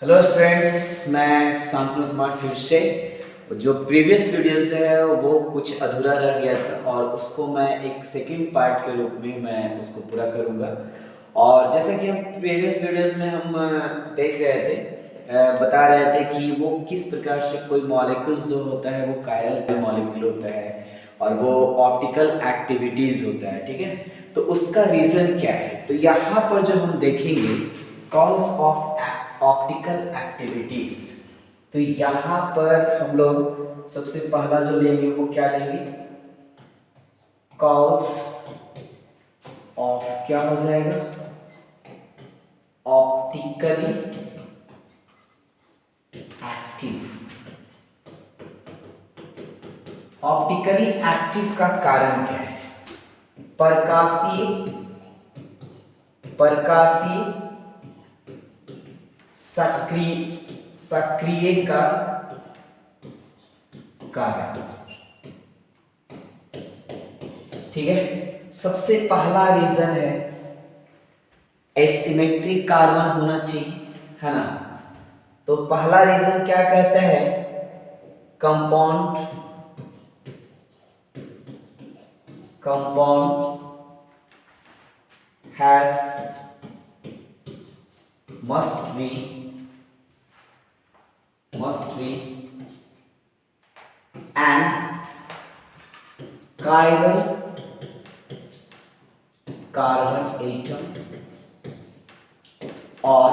Hello students, मैं शांतनु कुमार फिर से। जो प्रीवियस वीडियोस है वो कुछ अधूरा रह गया था और उसको मैं एक सेकंड पार्ट के रूप में मैं उसको पूरा करूंगा। और जैसा कि हम प्रीवियस वीडियोस में हम देख रहे थे, बता रहे थे कि वो किस प्रकार से कोई मॉलिक्यूल्स जो होता है वो कायरल मॉलिक्यूल होता है और वो ऑप्टिकल एक्टिविटीज होता है। ठीक है, तो उसका रीज़न क्या है, तो यहाँ पर जो हम देखेंगे कॉज ऑफ ऑप्टिकल एक्टिविटीज, तो यहां पर हम लोग सबसे पहला जो लेंगे वो क्या लेंगे, कॉज ऑफ क्या हो जाएगा, ऑप्टिकली एक्टिव। ऑप्टिकली एक्टिव का कारण क्या है, प्रकाशीय सक्रिय का कारण। ठीक है, सबसे पहला रीजन है एसिमेट्रिक कार्बन होना चाहिए, है ना। तो पहला रीजन क्या कहता है, compound has must be and chiral carbon atom or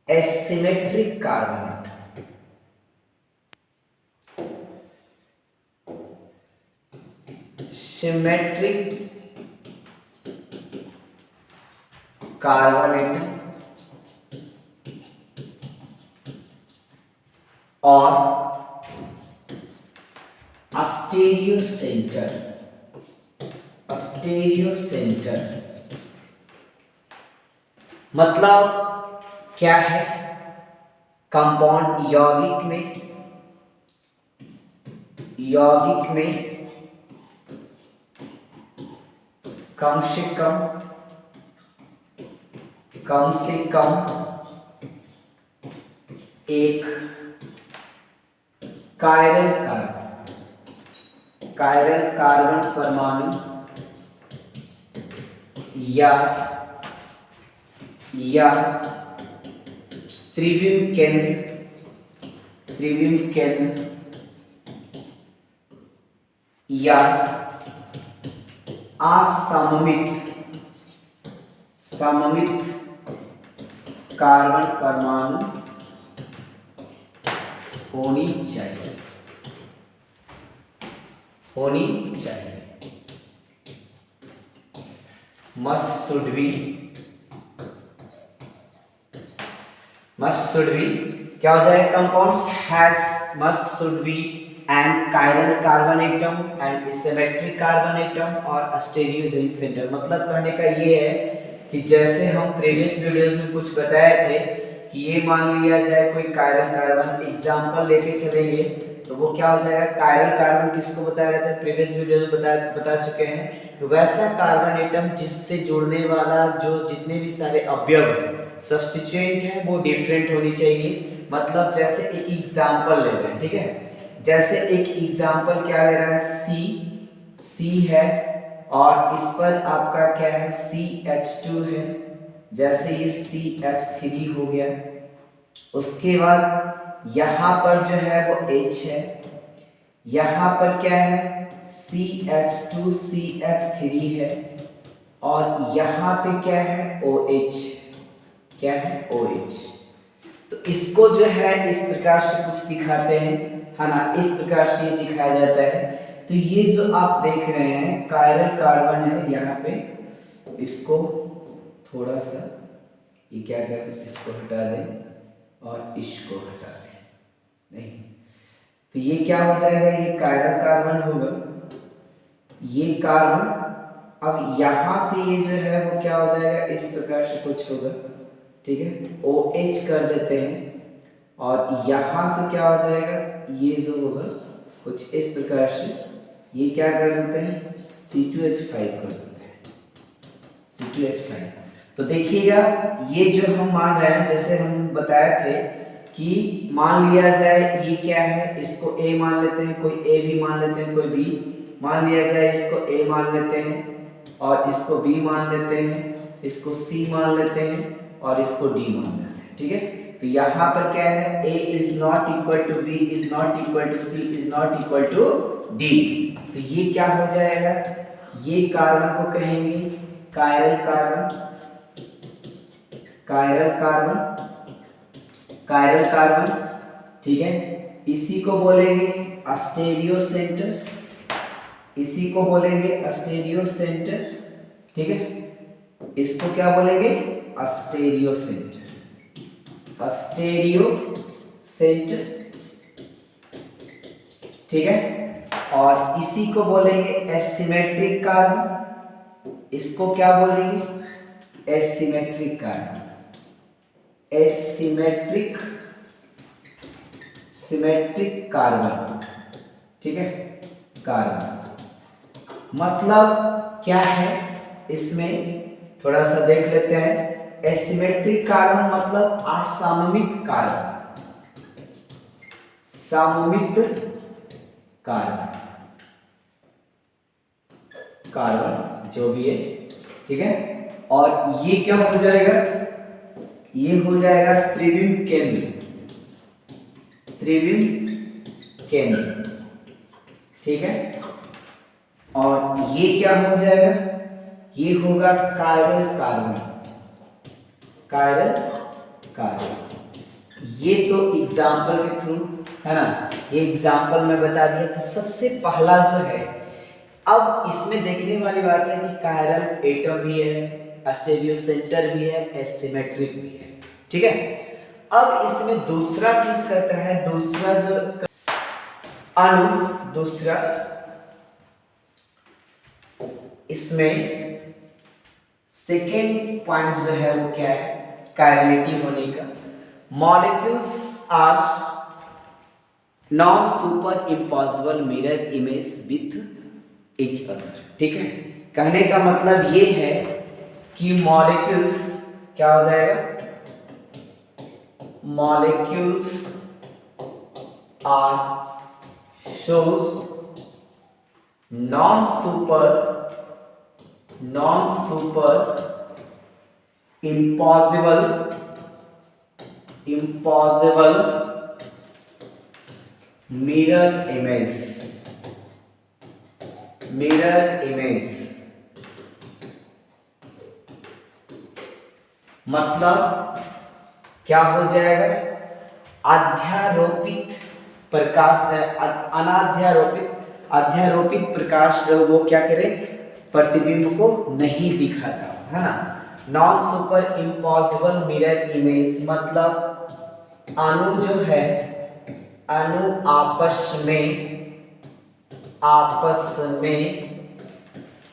asymmetric carbon atom। Symmetric carbon atom और स्टीरियो सेंटर। मतलब क्या है, कंपाउंड यौगिक में कम से कम एक कायरल कार्बन परमाणु या त्रिविम केंद्र या असममित कार्बन परमाणु होनी चाहिए। मस्ट शुड बी क्या हो जाएगा, compounds must should be and chiral carbon atom and symmetric carbon atom और स्टीरियोजेनिक सेंटर। मतलब कहने का ये है कि जैसे हम प्रीवियस वीडियोस में कुछ बताए थे कि ये मान लिया जाए कोई कायरल कार्बन, एग्जांपल लेके चलेंगे तो वो क्या हो जाएगा, कायरल कार्बन किसको बताया जाता है, प्रीवियस वीडियो में बता चुके हैं कि वैसा कार्बन एटम जिससे जुड़ने वाला जो जितने भी सारे अवयव है, सब्स्टिट्यूएंट है, वो डिफरेंट होनी चाहिए। मतलब जैसे एक एग्जांपल ले रहे हैं, ठीक है, जैसे एक एग्जांपल क्या ले रहा है, सी है और इस पर आपका क्या है, CH2 है। जैसे ये CH3 हो गया, उसके बाद यहाँ पर जो है वो H है, यहाँ पर क्या है CH2 CH3 है और यहाँ पे क्या है OH, क्या है OH। तो इसको जो है इस प्रकार से कुछ दिखाते हैं, है ना, इस प्रकार से ये दिखाया जाता है। तो ये जो आप देख रहे हैं कायरल कार्बन है, यहाँ पे इसको थोड़ा सा ये क्या करें, इसको हटा दें और इसको हटा दें, नहीं तो ये क्या हो जाएगा, ये कायरल कार्बन होगा, ये कार्बन। अब यहाँ से ये जो है वो क्या हो जाएगा, इस प्रकार से कुछ होगा, ठीक है, OH कर देते हैं और यहाँ से क्या हो जाएगा, ये जो होगा कुछ इस प्रकार से, ये क्या कर देते हैं C2H5 कर देते हैं, C2H5। तो देखिएगा ये जो हम मान रहे हैं, जैसे हम बताए थे कि मान लिया जाए ये क्या है, इसको a मान लेते हैं, कोई a भी मान लेते हैं, कोई b मान लिया जाए, इसको a मान लेते हैं और इसको b मान लेते हैं, इसको c मान लेते हैं और इसको d मान लेते हैं। ठीक है, तो यहाँ पर क्या है, a is not equal to b is not equal to c is not equal to d। तो ये क्या हो जाएगा, ये कार्बन को कहेंगे chiral carbon, chiral carbon, chiral carbon. ठीक है, इसी को बोलेंगे अस्टेरियो सेंटर, इसी को बोलेंगे अस्टेरियो सेंटर। ठीक है, इसको क्या बोलेंगे, अस्टेरियो सेंटर, अस्टेरियो सेंटर। ठीक है, और इसी को बोलेंगे एसिमेट्रिक कार्बन, इसको क्या बोलेंगे, asymmetric carbon, asymmetric, symmetric carbon. ठीक है, कार्बन मतलब क्या है, इसमें थोड़ा सा देख लेते हैं। एसिमेट्रिक कार्बन मतलब असममित कार्बन, सममित कार्बन, कार्बन जो भी है। ठीक है, और ये क्या हो जाएगा, ये हो जाएगा त्रिविम केंद्र, त्रिविम केंद्र। ठीक है, और ये क्या हो जाएगा, ये होगा कायरल कार्बन, कायरल कार्बन। ये तो एग्जाम्पल के थ्रू है ना, ये एग्जाम्पल में बता दिया। तो सबसे पहला जो है, अब इसमें देखने वाली बात है कि कायरल एटम भी है, अस्टेरियो सेंटर भी है, एसिमेट्रिक भी है। ठीक है, अब इसमें दूसरा चीज करता है, दूसरा जो अणु, दूसरा इसमें सेकेंड पॉइंट जो है वो क्या है, कायरलिटी होने का। Molecules are non super impossible mirror image with each other. ठीक है, कहने का मतलब ये है कि मॉलिक्यूल्स क्या हो जाएगा, molecules are shows non super impossible mirror image, mirror image मतलब क्या हो जाएगा, अध्यारोपित प्रकाश, अनाध्यारोपित, अध्यारोपित प्रकाश जो वो क्या करे, प्रतिबिंब को नहीं दिखाता है ना। Non super impossible mirror image मतलब अणु जो है, अणु आपस में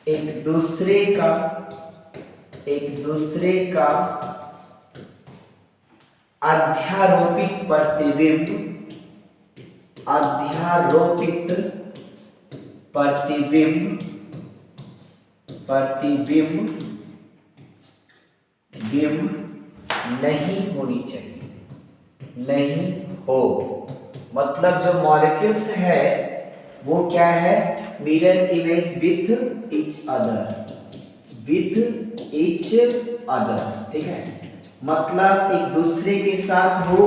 एक दूसरे का अध्यारोपित प्रतिबिंब, अध्यारोपित प्रतिबिंब नहीं होनी चाहिए, नहीं हो। मतलब जो मॉलिक्यूल्स है वो क्या है, mirror image with each other, with each other. ठीक है, मतलब एक दूसरे के साथ वो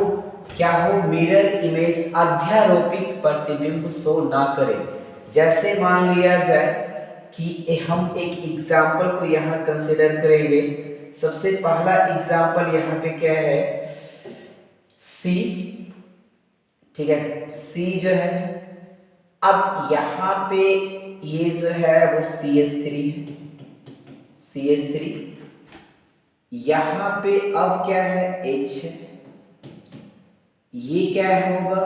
क्या हो, मिरर इमेज, अध्यारोपित प्रतिबिंब शो ना करे। जैसे मान लिया जाए कि हम एक एग्जाम्पल को यहाँ कंसिडर करेंगे। सबसे पहला एग्जाम्पल यहाँ पे क्या है, सी। ठीक है, सी जो है, अब यहाँ पे ये जो है वो CH3 है, CH3। यहाँ पे अब क्या है, H है। ये क्या होगा,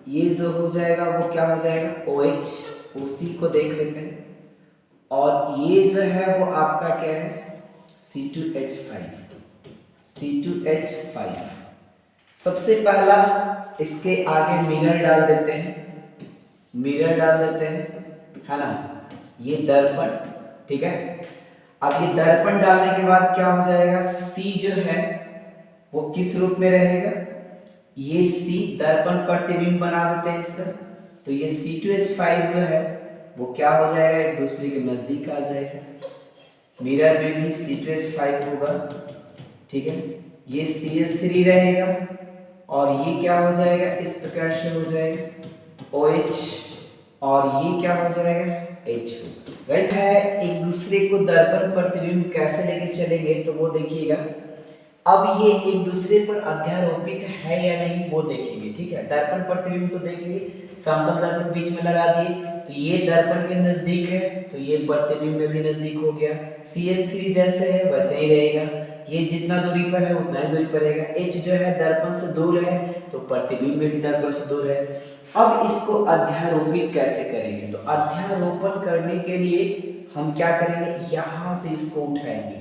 ये जो हो जाएगा वो क्या हो जाएगा, OH, उसी को देख लेते हैं। और ये जो है वो आपका क्या है, C2H5, C2H5। सबसे पहला इसके आगे मिरर डाल देते हैं, मिरर डाल देते हैं, है ना, ये दर्पण। ठीक है, अब ये दर्पण डालने के बाद क्या हो जाएगा, C जो है वो किस रूप में रहेगा, ये C दर्पण प्रतिबिंब बना देते हैं इसका, तो ये C2H5 जो है वो क्या हो जाएगा, एक दूसरे के नजदीक आ जाएगा। मिरर में भी C2H5 होगा, ठीक है, ये CH3 रहेगा और ये क्या हो जाएगा, इस प्रकार से हो जाएगा OH और ये क्या हो जाएगा H, राइट है। एक दूसरे को दर्पण प्रतिबिंब कैसे लेके चलेंगे तो वो देखिएगा। अब ये एक दूसरे पर अध्यारोपित है या नहीं वो देखेंगे, ठीक है। दर्पण प्रतिबिंब तो देख लिए, समतल दर्पण बीच में लगा दिए तो ये दर्पण के नजदीक है तो ये प्रतिबिंब में भी नजदीक हो गया। CH3 जैसे है वैसे ही रहेगा, ये जितना दूरी पर है उतना ही दूरी पर रहेगा। H जो है दर्पण से दूर है तो प्रतिबिंब में भी दर्पण से दूर है। अब इसको अध्यारोपित कैसे करेंगे, तो अध्यारोपण करने के लिए हम क्या करेंगे, यहाँ से इसको उठाएंगे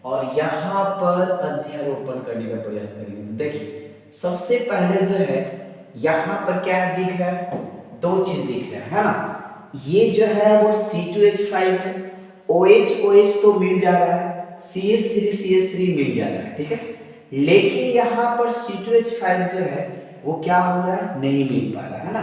और यहाँ पर अध्यारोपण करने का प्रयास करेंगे। तो देखिए सबसे पहले जो है यहाँ पर क्या दिख रहा है, दो चीज दिख रहा है ना, ये जो है वो C2H5 है, OH OH तो मिल जा रहा है, CH3 मिल जा रहा है, ठीक है, लेकिन यहाँ पर C2H5 जो है वो क्या हो रहा है, नहीं मिल पा रहा है ना।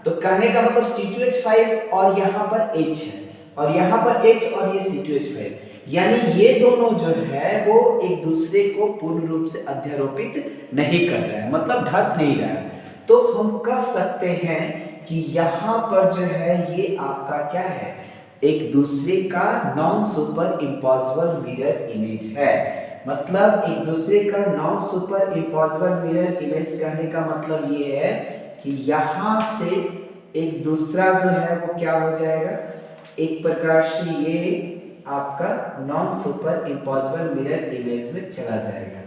तो कहने का मतलब C2H5 और यहाँ पर H है और यहाँ पर H और ये C2H5, यानी ये दोनों जो है वो एक दूसरे को पूर्ण रूप से अध्यारोपित नहीं कर रहा है, मतलब ढक नहीं रहा है। तो हम कह सकते हैं कि यहाँ पर जो है ये आपका क्या है, एक दूसरे का non super impossible mirror image है। मतलब एक दूसरे का non super impossible mirror image कहने का मतलब ये है कि यहाँ से एक दूसरा जो है वो क्या हो जाएगा, एक प्रकार से ये आपका non super impossible mirror image में चला जाएगा।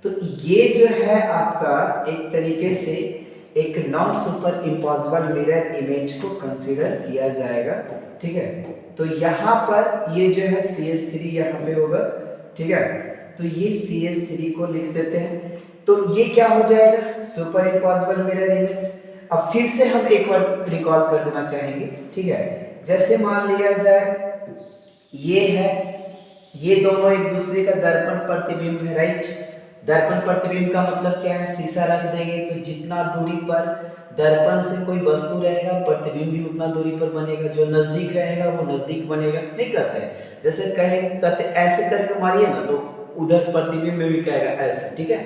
तो ये जो है आपका एक तरीके से एक non super impossible mirror image को कंसीडर किया जाएगा, ठीक है। तो यहाँ पर ये जो है CH3 यहाँ पे होगा, ठीक है, तो ये CH3 को लिख देते हैं, तो ये क्या हो जाएगा, सुपर इम्पॉसिबल मिरर इमेज। अब फिर से हम एक बार रिकॉल कर देना चाहेंगे, ठीक है। जैसे मान लिया जाए ये है, ये दोनों एक दूसरे का दर्पण प्रतिबिंब है, राइट। दर्पण प्रतिबिंब का मतलब क्या है, शीशा रख देंगे तो जितना दूरी पर दर्पण से कोई वस्तु रहेगा प्रतिबिंब भी उतना दूरी पर बनेगा, जो नजदीक रहेगा वो नजदीक बनेगा, नहीं कहते हैं। जैसे कहते ऐसे करके मारिए ना तो उधर प्रतिबिंब में भी कहेगा ऐसे, ठीक है।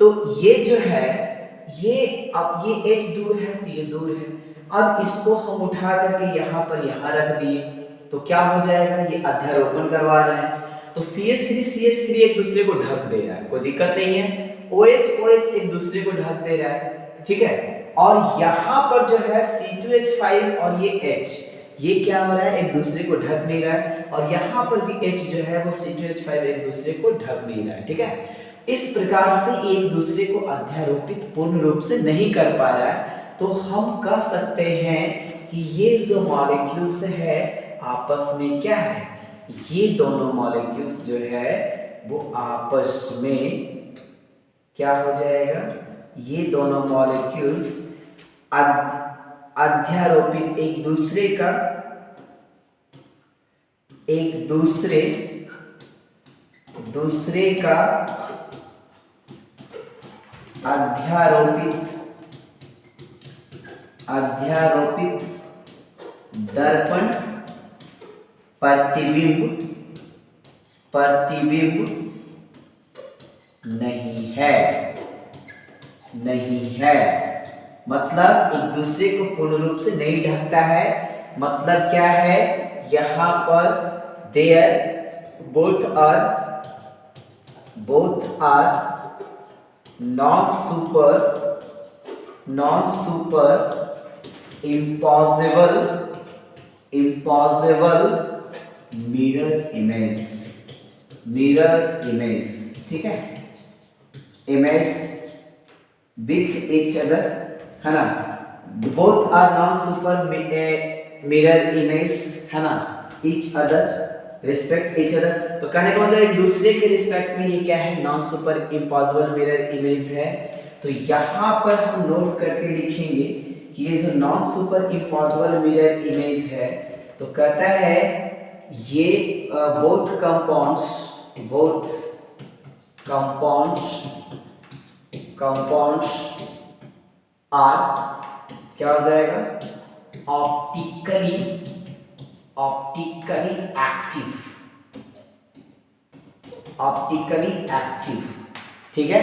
तो ये जो है ये अब ये H दूर है तो ये दूर है, अब इसको हम उठा करके यहाँ पर यहाँ रख दिए तो क्या हो जाएगा, ये अध्यारोपण करवा रहे हैं तो CH3 एक दूसरे को ढक दे रहा है, कोई दिक्कत नहीं है। OH एक दूसरे को ढक दे रहा है, ठीक है। और यहाँ पर जो है C2H5 और ये H, ये क्या हो रहा है, एक दूसरे को ढक नहीं रहा है, और यहाँ पर भी H जो है वो C2H5 एक दूसरे को ढक नहीं रहा है, ठीक है। इस प्रकार से एक दूसरे को अध्यारोपित पूर्ण रूप से नहीं कर पा रहा है, तो हम कह सकते हैं कि ये जो मॉलिक्यूल्स है आपस में क्या है, ये दोनों मॉलिक्यूल्स जो है वो आपस में क्या हो जाएगा, ये दोनों मॉलिक्यूल्स अध्यारोपित एक दूसरे का अध्यारोपित दर्पण प्रतिबिंब नहीं है, मतलब एक दूसरे को पूर्ण रूप से नहीं ढकता है। मतलब क्या है, यहाँ पर both are non super impossible mirror image, ठीक है, इमेज विथ ईच अदर, है ना, both are non super mirror image, है ना, each other respect each other. तो कहने का मतलब एक दूसरे के रिस्पेक्ट में ये क्या है, non super impossible mirror image है। तो यहाँ पर हम नोट करके लिखेंगे कि ये जो non super impossible mirror image है, तो कहता है ये बोथ कंपाउंड्स आर क्या हो जाएगा, ऑप्टिकली एक्टिव, ठीक है,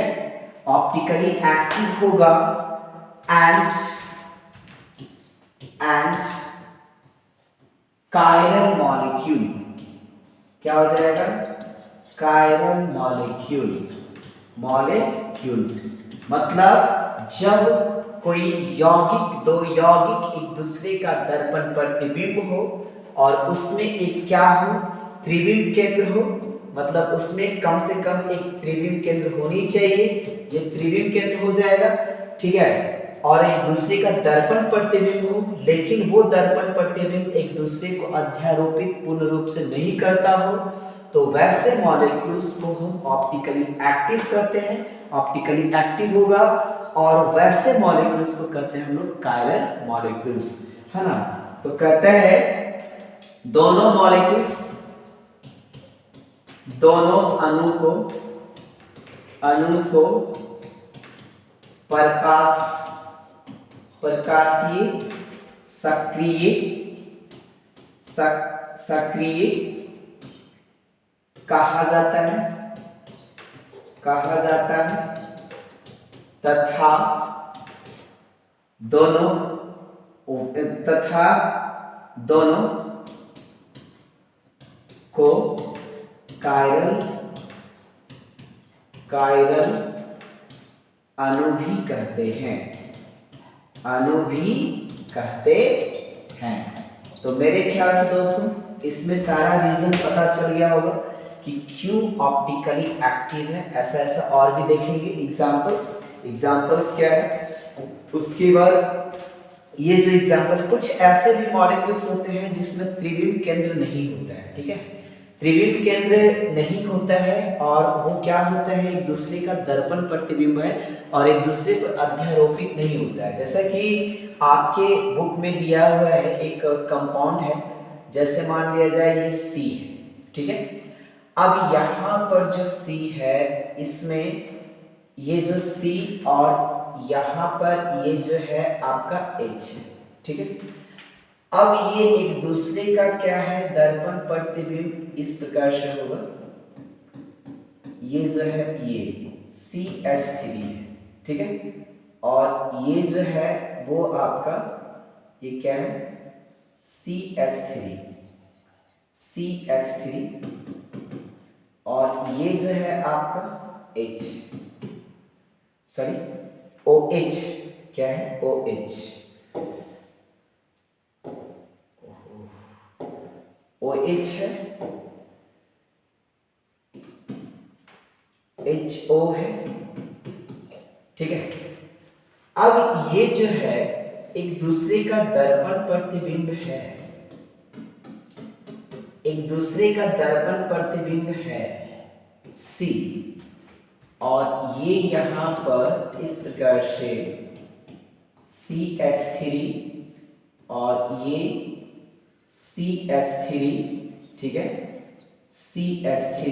ऑप्टिकली एक्टिव होगा एंड कायरल मॉलिक्यूल क्या हो जाएगा, कायरल मॉलिक्यूल्स, मतलब जब कोई दो यौगिक एक दूसरे का दर्पण प्रतिबिंब हो और उसमें एक क्या हो, त्रिविम केंद्र हो, मतलब उसमें कम से कम एक त्रिविम केंद्र होनी चाहिए, ये त्रिविम केंद्र हो जाएगा, ठीक है, और एक दूसरे का दर्पण प्रतिबिंब हो, लेकिन वो दर्पण प्रतिबिंब एक दूसरे को अध्यारोपित पूर्ण रूप से नहीं करता हो, तो वैसे मॉलिक्यूल्स को हम ऑप्टिकली एक्टिव कहते हैं, ऑप्टिकली एक्टिव होगा, और वैसे मॉलिक्यूल्स को कहते हैं हम लोग कायरल मॉलिक्यूल्स, है ना। तो कहते हैं दोनों मॉलिक्यूल्स, दोनों अणु को प्रकाशीय सक्रिय कहा जाता है तथा दोनों को कायरल अणु भी कहते हैं। तो मेरे ख्याल से दोस्तों इसमें सारा रीजन पता चल गया होगा कि क्यों ऑप्टिकली एक्टिव है। ऐसा और भी देखेंगे एग्जांपल्स क्या है। उसके बाद ये जो एग्जांपल, कुछ ऐसे भी मॉलिक्यूल्स होते हैं जिसमें त्रिविम केंद्र नहीं होता है, ठीक है, त्रिविम केंद्र नहीं होता है और वो क्या होता है, एक दूसरे का दर्पण प्रतिबिंब है और एक दूसरे पर अध्यारोपित नहीं होता है। जैसा कि आपके बुक में दिया हुआ है, एक कंपाउंड है, जैसे मान लिया जाए ये सी है, ठीक है। अब यहाँ पर जो सी है, इसमें ये जो सी और यहाँ पर ये जो है आपका H है, ठीक है। अब ये एक दूसरे का क्या है, दर्पण प्रतिबिंब इस प्रकार से होगा, ये जो है ये CH3 है, ठीक है, और ये जो है वो आपका ये क्या है, CH3 और ये जो है आपका OH, क्या है, OH है, HO है, ठीक है। अब ये जो है एक दूसरे का दर्पण प्रतिबिंब है, C, और ये यहां पर इस प्रकार से CH3 और ये CH3, ठीक है, CH3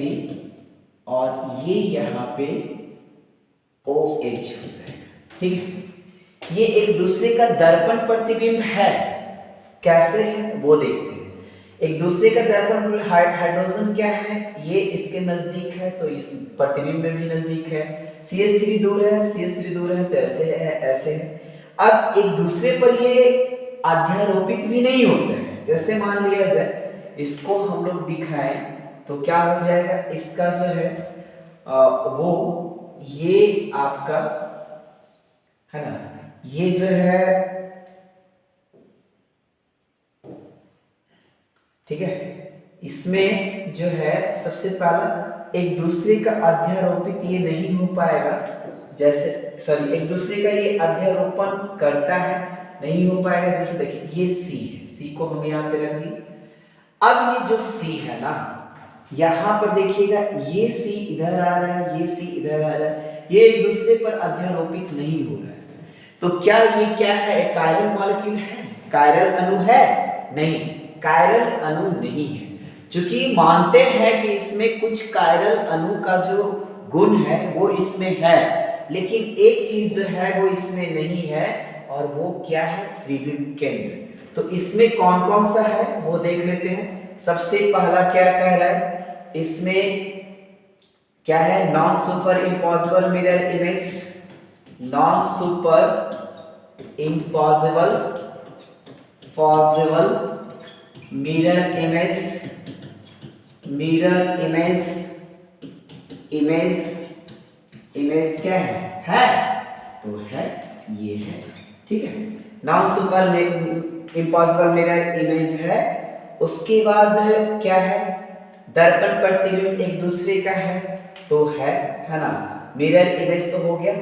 और ये यहाँ पे OH हो जाएगा, ठीक है। ये एक दूसरे का दर्पण प्रतिबिंब है, कैसे है वो देखते हैं। एक दूसरे का दर्पण हाइड्रोजन क्या है, ये इसके नजदीक है तो इस प्रतिबिंब में भी नजदीक है, CH3 दूर है तो ऐसे है। अब एक दूसरे पर ये अध्यारोपित भी नहीं होता है। जैसे मान लिया जाए इसको हम लोग दिखाएं तो क्या हो जाएगा, इसका जो है वो ये आपका है ना, ये जो है ठीक है, इसमें जो है सबसे पहला एक दूसरे का अध्यारोपित ये नहीं हो पाएगा, जैसे एक दूसरे का ये अध्यारोपण करता है, नहीं हो पाएगा। जैसे देखिए ये सी है, सी को हम यहाँ पे रख दिए। अब ये जो सी है ना, यहाँ पर देखिएगा ये सी इधर आ रहा है, ये सी इधर आ रहा है, ये एक दूसरे पर अध्यारोपित नहीं हो रहा है। तो क्या ये क्या है, एक कायरल मॉलिक्यूल है, कायरल अणु है? नहीं, कायरल अणु नहीं है। चूंकि मानते हैं कि इसमें कुछ कायरल अणु का जो गुण है वो इसमें है, लेकिन एक चीज जो है वो इसमें नहीं है, और वो क्या है? त्रिविम केंद्र। तो इसमें कौन कौन सा है वो देख लेते हैं। सबसे पहला क्या कह रहा है इसमें, क्या है? Non super impossible mirror image, non super impossible possible mirror image, mirror image, image क्या है तो है ये है, ठीक है। Non super impossible mirror image है। उसके बाद क्या है? दर्पण प्रतिबिंब एक दूसरे का है तो है ना। मिरर इमेज तो हो गया।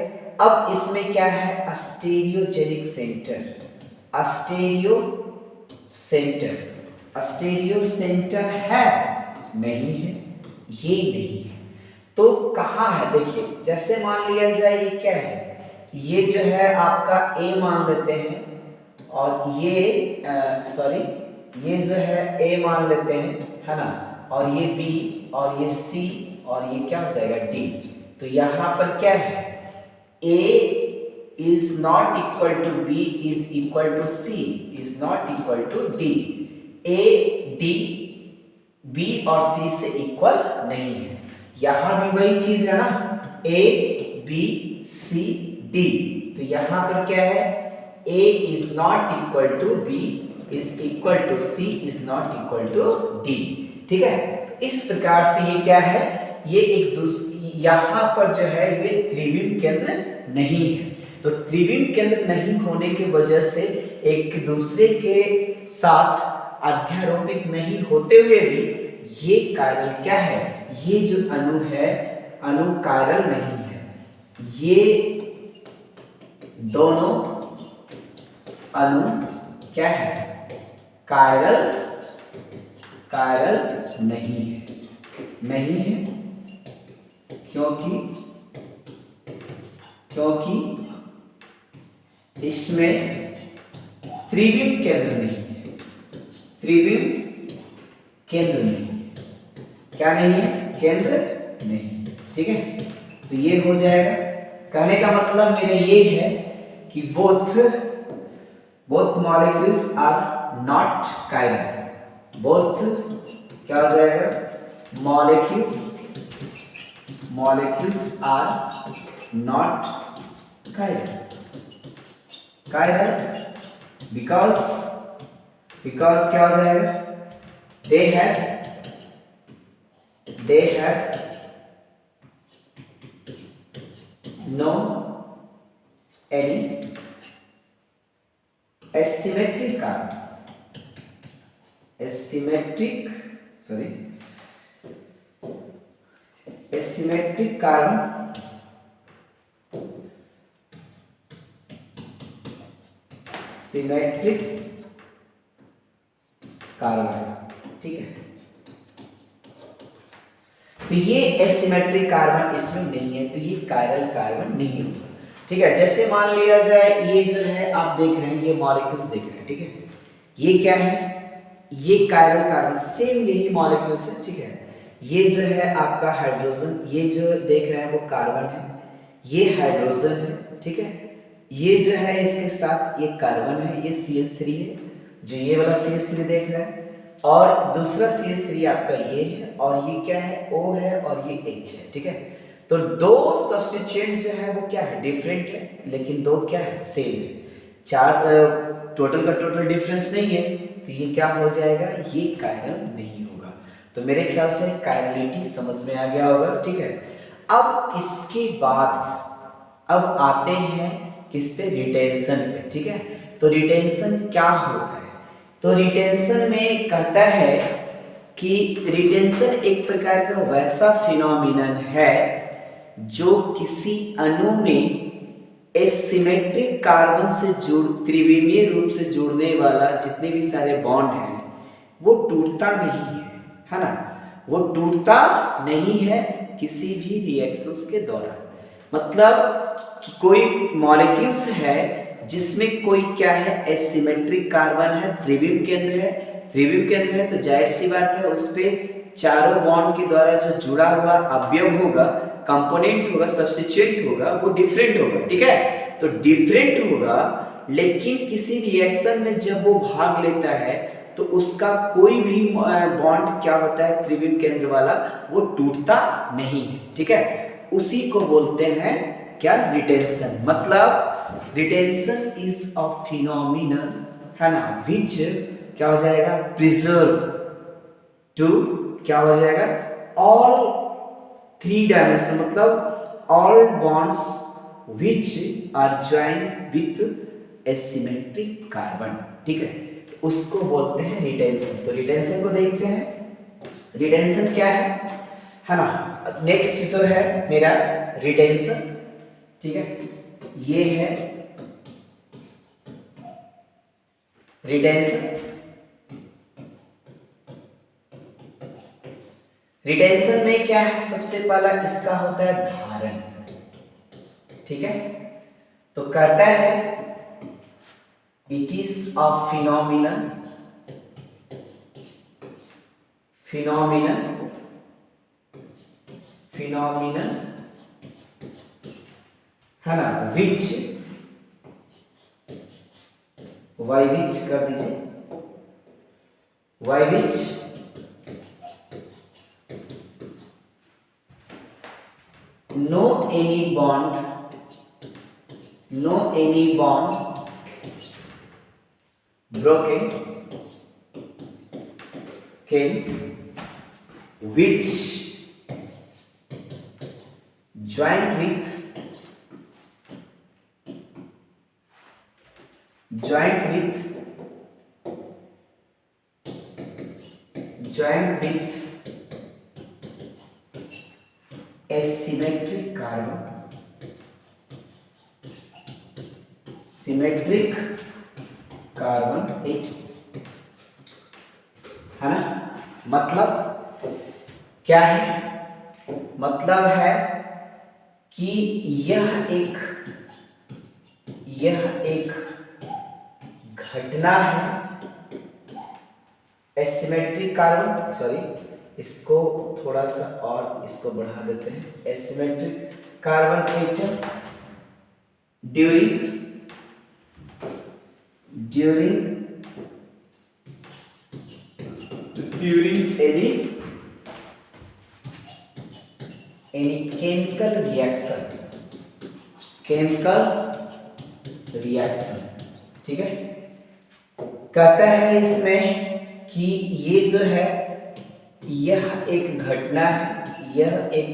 अब इसमें क्या है? Stereogenic centre, stereo centre, stereo centre है? नहीं है, ये नहीं है। तो कहाँ है? देखिए, जैसे मान लिया जाए ये क्या है, ये जो है आपका A मान लेते हैं, और ये सॉरी ये जो है A मान लेते हैं, है ना, और ये B और ये C और ये क्या हो जाएगा D। तो यहाँ पर क्या है? A is not equal to B is equal to C is not equal to D। A D B और C से इक्वल नहीं है। यहां भी वही चीज है ना, A B C D। तो यहां पर क्या है? A is not equal to B is equal to C is not equal to D, ठीक है। तो इस प्रकार से ये क्या है? ये एक दूसरे यहां पर जो है ये त्रिविम केंद्र नहीं है। तो त्रिविम केंद्र नहीं होने की वजह से एक दूसरे के साथ अध्यारोपित नहीं होते हुए भी ये कायरल क्या है? ये जो अणु है, अणु कायरल नहीं है। ये दोनों अणु क्या है? कायरल, कायरल नहीं है, नहीं है। क्योंकि इसमें त्रिविम केंद्र नहीं है, त्रिविम केंद्र नहीं है। क्या नहीं है? केंद्र नहीं, ठीक है। तो ये हो जाएगा। कहने का मतलब मेरा ये है कि both molecules are not chiral। both क्या हो जाएगा? molecules are not chiral। chiral because क्या हो जाएगा? they have no any asymmetric carbon, asymmetric carbon, symmetric carbon, ठीक है। तो ये एसिमेट्रिक कार्बन इसमें नहीं है, तो ये कायरल कार्बन नहीं होगा, ठीक है। जैसे मान लिया जाए ये जो है आप देख रहे हैं, ये मॉलिक्यूल्स देख रहे हैं, ठीक है। ये क्या है? ये कायरल कार्बन, सेम यही मॉलिक्यूल्स है, ठीक है। ये जो है आपका हाइड्रोजन, ये जो देख रहे हैं वो कार्बन है, ये हाइड्रोजन है, ठीक है। ये जो है इसके साथ ये कार्बन है, ये CH3 है, जो ये वाला CH3 देख रहे हैं, और दूसरा CH3 आपका ये है, और ये क्या है? O है, और ये H है, ठीक है। तो दो सब्स्टिट्यूएंट जो है वो क्या है? डिफरेंट है, लेकिन दो क्या है? सेम है। चार टोटल का टोटल डिफरेंस नहीं है, तो ये क्या हो जाएगा? ये कायरल नहीं होगा। तो मेरे ख्याल से कायरलिटी समझ में आ गया होगा, ठीक है। अब इसके बाद अब आते हैं किस पे? रिटेंशन पे, ठीक है। तो रिटेंशन क्या होता है? तो रिटेंशन में कहता है कि रिटेंशन एक प्रकार का वैसा फिनोमिनन है जो किसी अणु में एसिमेट्रिक कार्बन से त्रिविमीय रूप से जुड़ने वाला जितने भी सारे बॉन्ड हैं वो टूटता नहीं है ना, वो टूटता नहीं है किसी भी रिएक्शंस के दौरान। मतलब कि कोई मॉलिक्यूल्स है जिसमें कोई क्या है? एसिमेट्रिक कार्बन है, त्रिविम केंद्र है, त्रिविम केंद्र है तो जाहिर सी बात है उस पे चारों बॉन्ड के द्वारा जो जुड़ा हुआ अवयव होगा, कंपोनेंट होगा, सब्स्टिट्यूएंट होगा, वो डिफरेंट होगा। ठीक है, तो डिफरेंट होगा, लेकिन किसी रिएक्शन में जब वो भाग लेता है तो उसका कोई भी बॉन्ड क्या होता है, त्रिविम केंद्र वाला, वो टूटता नहीं है। ठीक है, उसी को बोलते हैं क्या, रिटेंशन। मतलब रिटेंशन इज अ फिनोमिनन, है ना, विच क्या हो जाएगा, प्रिजर्व टू क्या हो जाएगा, ऑल थ्री डायमेंशनल, मतलब all bonds which are joint with asymmetric carbon. ठीक है, उसको बोलते हैं रिटेंशन। तो रिटेंशन को देखते हैं, रिटेंशन क्या है ना। नेक्स्ट जो है मेरा रिटेंशन, ठीक है, ये है रिटेंशन। रिटेंशन में क्या है, सबसे पहला इसका होता है धारण। ठीक है, तो कहता है it is a phenomenon, phenomenon, phenomenon, है ना, विच, वाई विच कर दीजिए, why which no any bond, no any bond broken can which joint with asymmetric carbon, symmetric carbon 8, है ना। मतलब क्या है, मतलब है कि यह एक घटना है, एसिमेट्रिक कार्बन, सॉरी इसको थोड़ा सा और इसको बढ़ा देते हैं, asymmetric carbon atom during any chemical reaction, ठीक है। कहता है इसमें कि ये जो है, यह एक घटना है, यह एक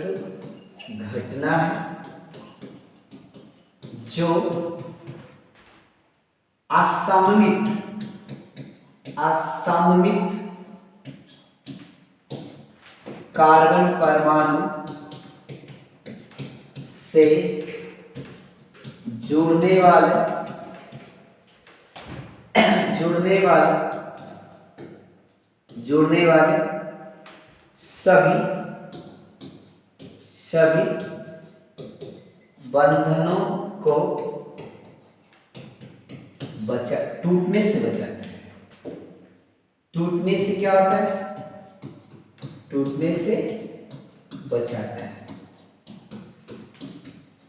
घटना है जो असममित कार्बन परमाणु से जुड़ने वाले सभी बंधनों को टूटने से बचाता है। टूटने से क्या होता है, टूटने से बचाता है।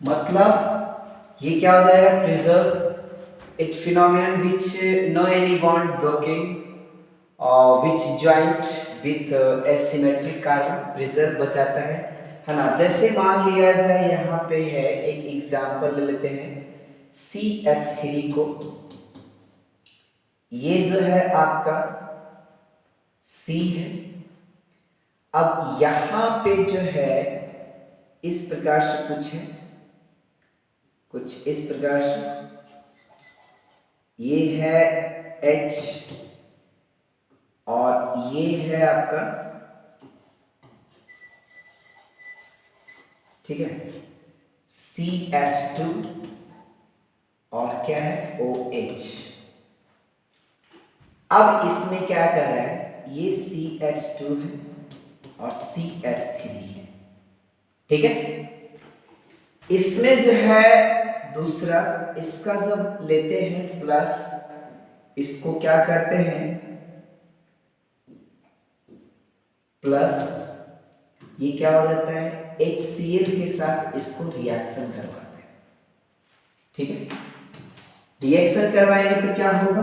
मतलब ये क्या हो जाएगा, preserve it phenomenon which no any bond broking which joint with asymmetric carbon, preserve बचाता है ना। जैसे मान लिया जाए यहाँ पे है, एक एग्जांपल ले लेते हैं, CH3 को, ये जो है आपका C है। अब यहां पे जो है इस प्रकार से कुछ इस प्रकार से, ये है H और ये है आपका, ठीक है, CH2 और क्या है OH। अब इसमें क्या कर रहा है, ये CH2 है और CH3 है, ठीक है। इसमें जो है दूसरा, इसका जब लेते हैं प्लस, इसको क्या करते हैं, प्लस ये क्या हो जाता है, HCl के साथ इसको रिएक्शन करवाते हैं, ठीक है। रिएक्शन करवाएंगे तो क्या होगा,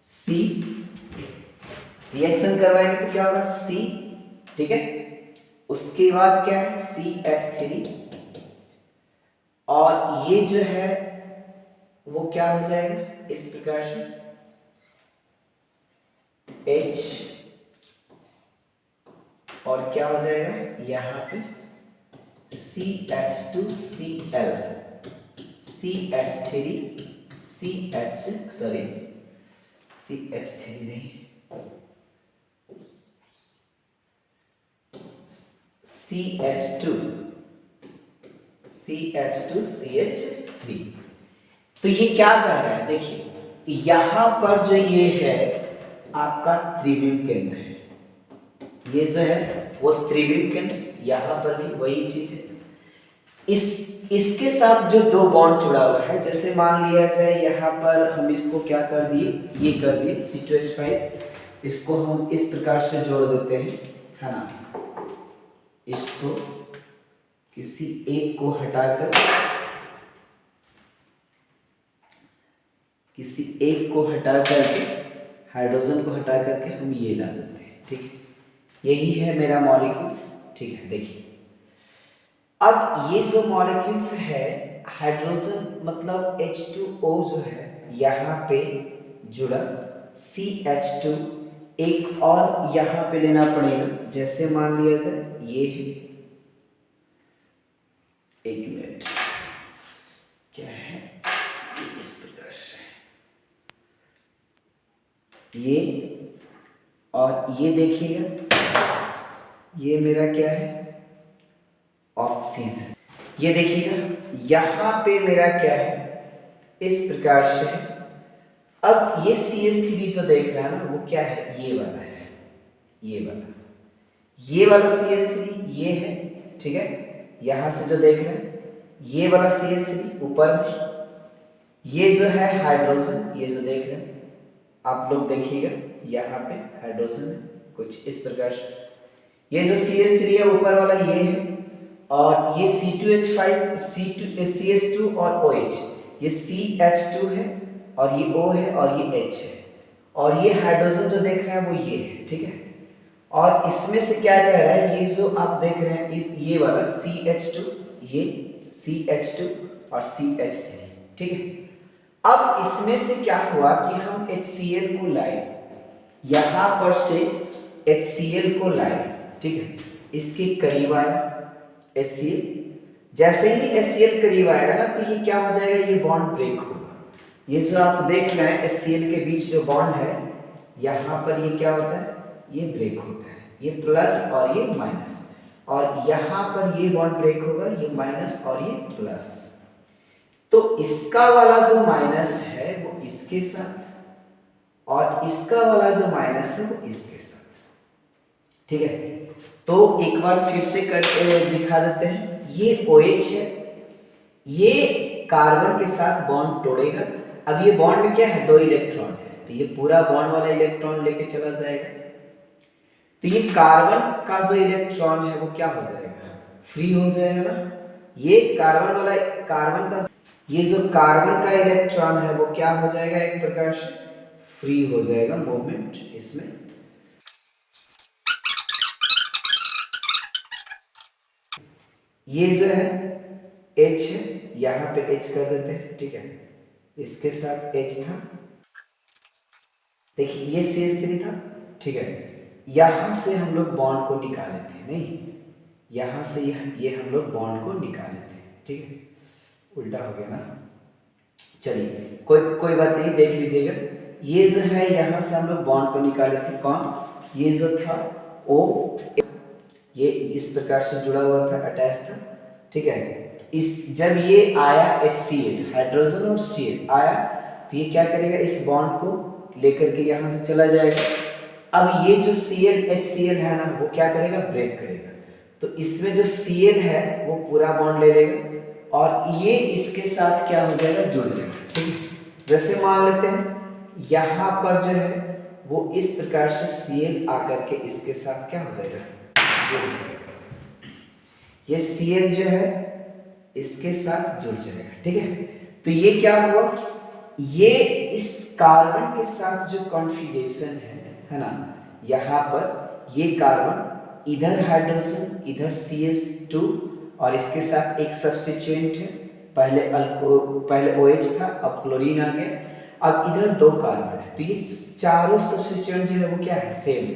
C, रिएक्शन करवाएंगे तो क्या होगा C, ठीक है। उसके बाद क्या है CH3, और ये जो है वो क्या हो जाएगा इस प्रकार से H, और क्या हो जाएगा यहाँ पे CH2Cl, CH3 CH3 नहीं, CH2CH3। तो ये क्या कह रहा है, देखिए यहां पर जो ये है आपका त्रिविम केंद्र है, ये जो है वो त्रिविम केंद्र, यहां पर भी वही चीज है। इसके साथ जो दो बॉन्ड जुड़ा हुआ है, जैसे मान लिया जाए यहाँ पर हम इसको क्या कर दिए, ये कर दिए C2H5, इसको हम इस प्रकार से जोड़ देते हैं, है ना। इसको किसी एक को हटाकर, किसी एक को हटा करके, हाइड्रोजन को हटा करके हम ये ला देते हैं, ठीक है। यही है मेरा मॉलिक्यूल्स, ठीक है। देखिए अब ये जो मॉलिक्यूल्स है, हाइड्रोजन मतलब H2O जो है यहाँ पे जुड़ा, CH2 एक और यहाँ पे लेना पड़ेगा, जैसे मान लिया जाए ये है, एक मिनट क्या है इस प्रकार से, ये और ये देखिएगा, ये मेरा क्या है ऑक्सीजन, ये देखिएगा यहां पे मेरा क्या है इस प्रकार से है। अब ये CH3 जो देख रहा है ना वो क्या है, ये वाला है, ये वाला CH3 ये है, ठीक है। यहां से जो देख रहे हैं ये वाला CH3 ऊपर में, ये जो है हाइड्रोजन, ये जो देख रहे हैं आप लोग देखिएगा यहाँ पे हाइड्रोजन कुछ इस प्रकार से, ये जो CH3 है ऊपर वाला ये है, और ये C2H5 CH2 और OH, ये CH2 है और ये O है और ये H है, और ये हाइड्रोजन जो देख रहे हैं वो ये है, ठीक है। और इसमें से क्या कह रहा है, ये जो आप देख रहे हैं ये वाला CH2, ये CH2 और CH3, ठीक है। अब इसमें से क्या हुआ कि हम HCl को लाए, यहां पर से HCl को लाए, ठीक है, इसके करीब आया HCl, जैसे ही HCl करीब आएगा ना तो ये क्या हो जाएगा, ये बॉन्ड ब्रेक होगा। ये जो आप देख रहे हैं HCl के बीच जो बॉन्ड है, यहाँ पर ये क्या होता है, ये ब्रेक होता है, ये प्लस और ये माइनस, और यहाँ पर ये बॉन्ड ब्रेक होगा, ये माइनस और ये प्लस। तो इसका वाला जो माइनस है वो इसके साथ, और इसका वाला जो माइनस है वो इसके साथ, ठीक है। तो एक बार फिर से करके दिखा देते हैं, ये OH है, ये कार्बन के साथ बॉन्ड तोड़ेगा। अब ये बॉन्ड में क्या है, 2 इलेक्ट्रॉन है, तो ये पूरा बॉन्ड वाला इलेक्ट्रॉन लेके चला जाएगा, तो ये कार्बन का जो इलेक्ट्रॉन है वो क्या हो जाएगा, फ्री हो जाएगा ना। ये कार्बन वाला, कार्बन का ये जो कार्बन का इलेक्ट्रॉन है वो क्या हो जाएगा, एक प्रकार से फ्री हो जाएगा मूवमेंट इसमें। ये जो है H है, यहाँ पे H कर देते हैं, ठीक है, इसके साथ H था, देखिए ये CH3 था, ठीक है। यहां से हम लोग बॉन्ड को निकाल लेते हैं, नहीं यहां से ये हम लोग बॉन्ड को निकाल लेते हैं, ठीक है, उल्टा हो गया ना, चलिए कोई बात नहीं, देख लीजिएगा। ये जो है यहाँ से हम लोग बॉन्ड को निकाले थे, कौन, ये जो था O, ये इस प्रकार से जुड़ा हुआ था, अटैच था, ठीक है। इस जब ये आया HCl, हाइड्रोजन और Cl आया, तो ये क्या करेगा, इस बॉन्ड को लेकर के यहाँ से चला जाएगा। अब ये जो Cl HCl है ना वो क्या करेगा, ब्रेक करेगा, तो इसमें जो Cl है वो पूरा बॉन्ड ले लेगा, और ये इसके साथ क्या हो जाएगा, जुड़ जाएगा, ठीक है। जैसे मान लेते हैं यहाँ पर जो है वो इस प्रकार से Cl आकर के इसके साथ क्या हो जाएगा, जुड़ जाएगा। ये Cl जो है इसके साथ जुड़ जाएगा, ठीक है। तो ये क्या हुआ, ये इस कार्बन के साथ जो कॉन्फ़िगरेशन है ना, यहाँ पर ये कार्बन इधर हाइड्रोजन, इधर CH2 और इसके साथ एक सब्स्टिट्यूएंट है, पहले OH था, अब क्लोरीन आ गया, अब इधर दो कार्बन है, तो ये चारों सब्स्टिट्यूएंट जो है वो क्या है, सेम है।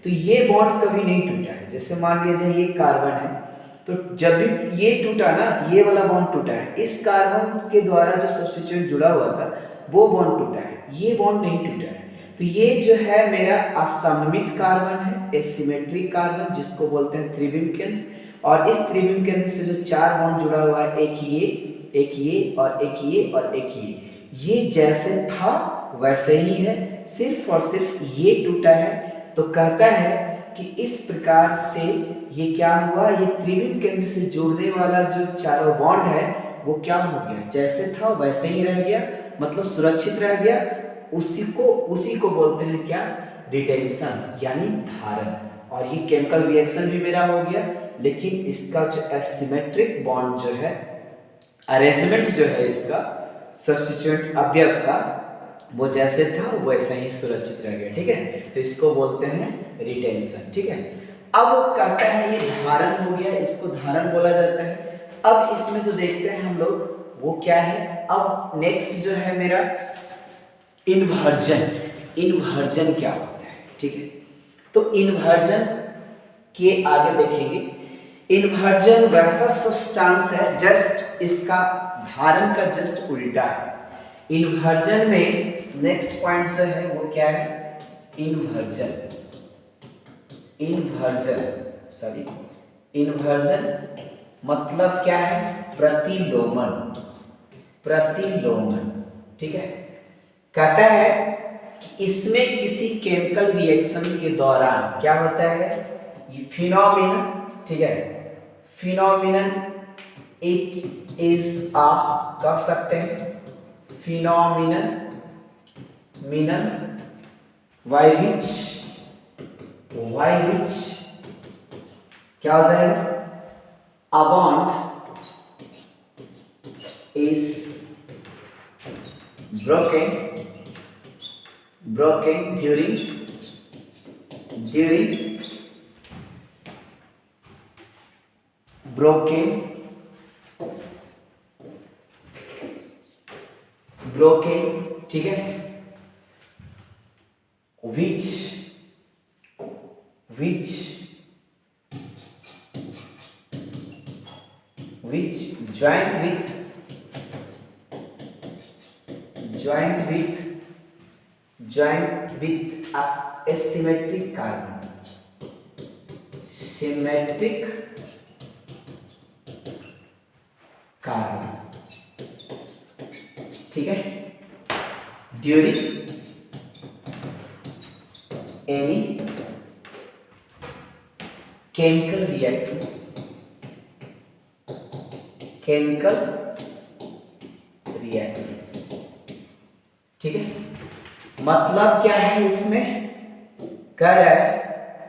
तो ये बॉन्ड कभी नहीं टूटा है। जैसे मान लिया जाए ये कार्बन है, तो जब भी ये टूटा ना, ये वाला बॉन्ड टूटा है, इस कार्बन के द्वारा जो सब्स्टिट्यूएंट जुड़ा हुआ था वो बॉन्ड टूटा है, ये बॉन्ड नहीं टूटा है। तो ये जो है मेरा असममित कार्बन है, एसिमेट्रिक कार्बन, जिसको बोलते हैं त्रिविम केंद्र। और इस त्रिविम केंद्र से जो चार बॉन्ड जुड़ा हुआ है, एक ये, एक ये और एक ये और एक ये जैसे था वैसे ही है, सिर्फ और सिर्फ ये टूटा है। तो कहता है कि इस प्रकार से ये क्या हुआ, ये त्रिविम केंद्र से जोड़ने वाला जो चारों बॉन्ड है वो क्या हो गया, जैसे था वैसे ही रह गया, मतलब सुरक्षित रह गया। उसी को बोलते हैं क्या, रिटेंशन, यानी धारण। और ये केमिकल रिएक्शन भी मेरा हो गया, लेकिन इसका जो एसिमेट्रिक बॉन्ड जो है, अरेंजमेंट जो है इसका सब्स्टिट्यूएंट अवयव का, वो जैसे था वैसे ही सुरक्षित रह गया, ठीक है। तो इसको बोलते हैं रिटेंशन, ठीक है। अब कहता है ये धारण हो गया, इसको धारण बोला जाता है। अब इसमें जो देखते हैं हम लोग वो क्या है, अब नेक्स्ट जो है मेरा इन्वर्जन। इन्वर्जन क्या होता है, ठीक है। तो इन्वर्जन के आगे देखेंगे, इन्वर्जन वैसा सब्सटेंस है, जस्ट इसका धारण का जस्ट उल्टा है। इन्वर्जन में नेक्स्ट पॉइंट जो है वो क्या है, इन्वर्जन मतलब क्या है, प्रतिलोमन, ठीक है। कहता है कि इसमें किसी केमिकल रिएक्शन के दौरान क्या होता है, ये फिनोमिनन, ठीक है, फिनोमिनन इट इज आ, कह सकते हैं फिनोमिनन बाय विच क्या हो जाएगा, a bond is broken during broken, ठीक है, which joint with asymmetric carbon, ठीक है, ड्यूरिंग एनी केमिकल रिएक्शंस, ठीक है। मतलब क्या है, इसमें कह रहा है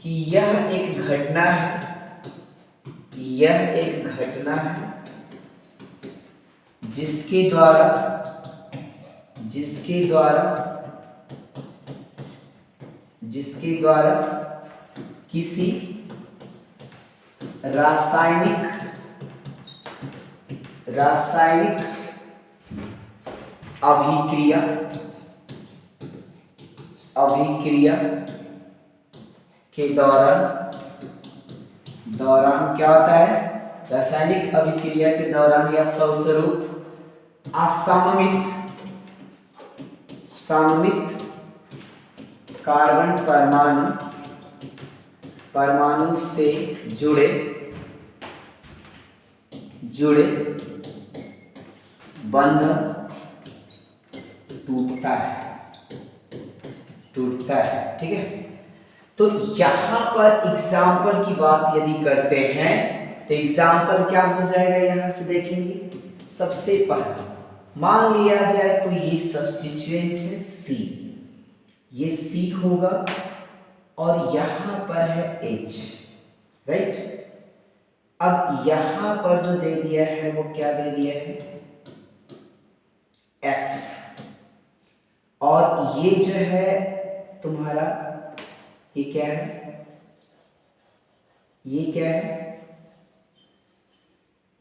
कि यह एक घटना है, जिसके द्वारा किसी रासायनिक अभिक्रिया के दौरान क्या होता है, रासायनिक अभिक्रिया के दौरान या फलस्वरूप सममित कार्बन परमाणु से जुड़े बंध टूटता है, ठीक है। तो यहां पर एग्जाम्पल की बात यदि करते हैं तो एग्जाम्पल क्या हो जाएगा, यहां से देखेंगे। सबसे पहला मान लिया जाए तो ये सब्स्टिट्यूएंट है C, ये C होगा और यहां पर है H, राइट। अब यहां पर जो दे दिया है वो क्या दे दिया है, X, और ये जो है तुम्हारा ये क्या है, ये क्या है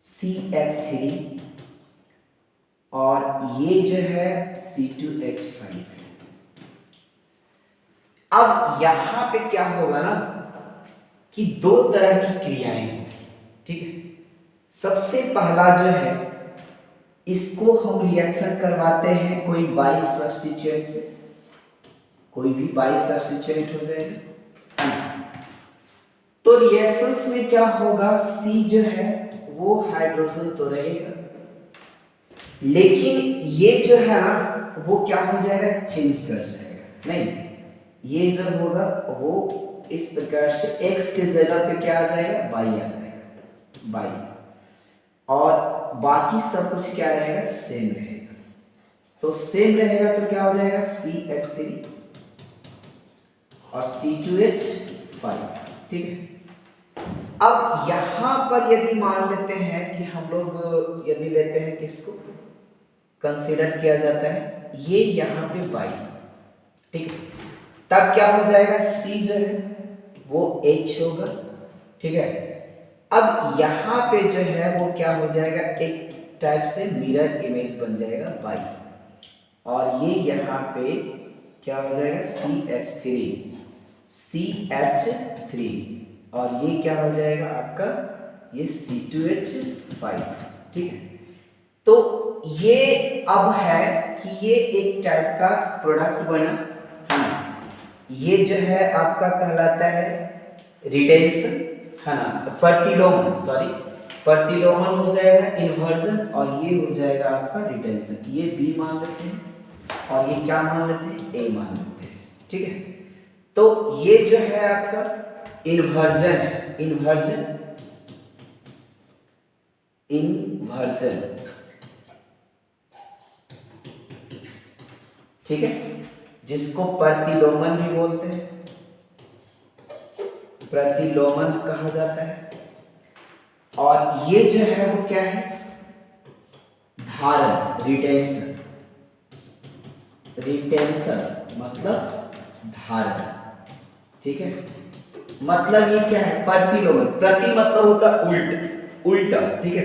CH3 और ये जो है C2H5 है। अब यहां पे क्या होगा ना कि दो तरह की क्रियाएं होंगी, ठीक है। सबसे पहला जो है इसको हम रिएक्शन करवाते हैं कोई बाई सब्स्टिट्यूएंट से, कोई भी बाई सब्स्टिट्यूएंट हो जाएगा। तो रिएक्शंस में क्या होगा, C जो है वो हाइड्रोजन तो रहेगा, लेकिन ये जो है ना वो क्या हो जाएगा, चेंज कर जाएगा। नहीं, ये जो होगा वो इस प्रकार से x के जगह पे क्या आ जाएगा, बाई आ जाएगा, बाई, और बाकी सब कुछ क्या रहेगा, सेम रहेगा। तो सेम रहेगा तो क्या हो जाएगा, CH3 और C2H5, ठीक है। अब यहां पर यदि मान लेते हैं कि हम लोग यदि लेते हैं किसको कंसीडर किया जाता है, ये यहां पे बाई, ठीक है, तब क्या हो जाएगा, C जो है वो H होगा, ठीक है। अब यहां पे जो है वो क्या हो जाएगा, एक टाइप से मिरर इमेज बन जाएगा बाई, और ये यहां पे क्या हो जाएगा, CH3 और ये क्या हो जाएगा आपका, ये C2H5, ठीक है। तो ये अब है कि ये एक टाइप का प्रोडक्ट बना, है ना। ये जो है आपका कहलाता है रिटेंशन, है ना, प्रतिलोमन, सॉरी प्रतिलोमन हो जाएगा, इन्वर्जन, और ये हो जाएगा आपका रिटेंशन। ये B मान लेते हैं और ये क्या मान लेते हैं, A मान लेते हैं, ठीक है। तो ये जो है आपका इन्वर्जन है, इन्वर्जन ठीक है, जिसको प्रतिलोमन भी बोलते हैं, प्रतिलोमन कहा जाता है। और ये जो है वो क्या है, धारण, रिटेंशन, मतलब धारण, ठीक है। मतलब ये क्या है, प्रतिलोमन, प्रति मतलब होता उल्टा, ठीक है।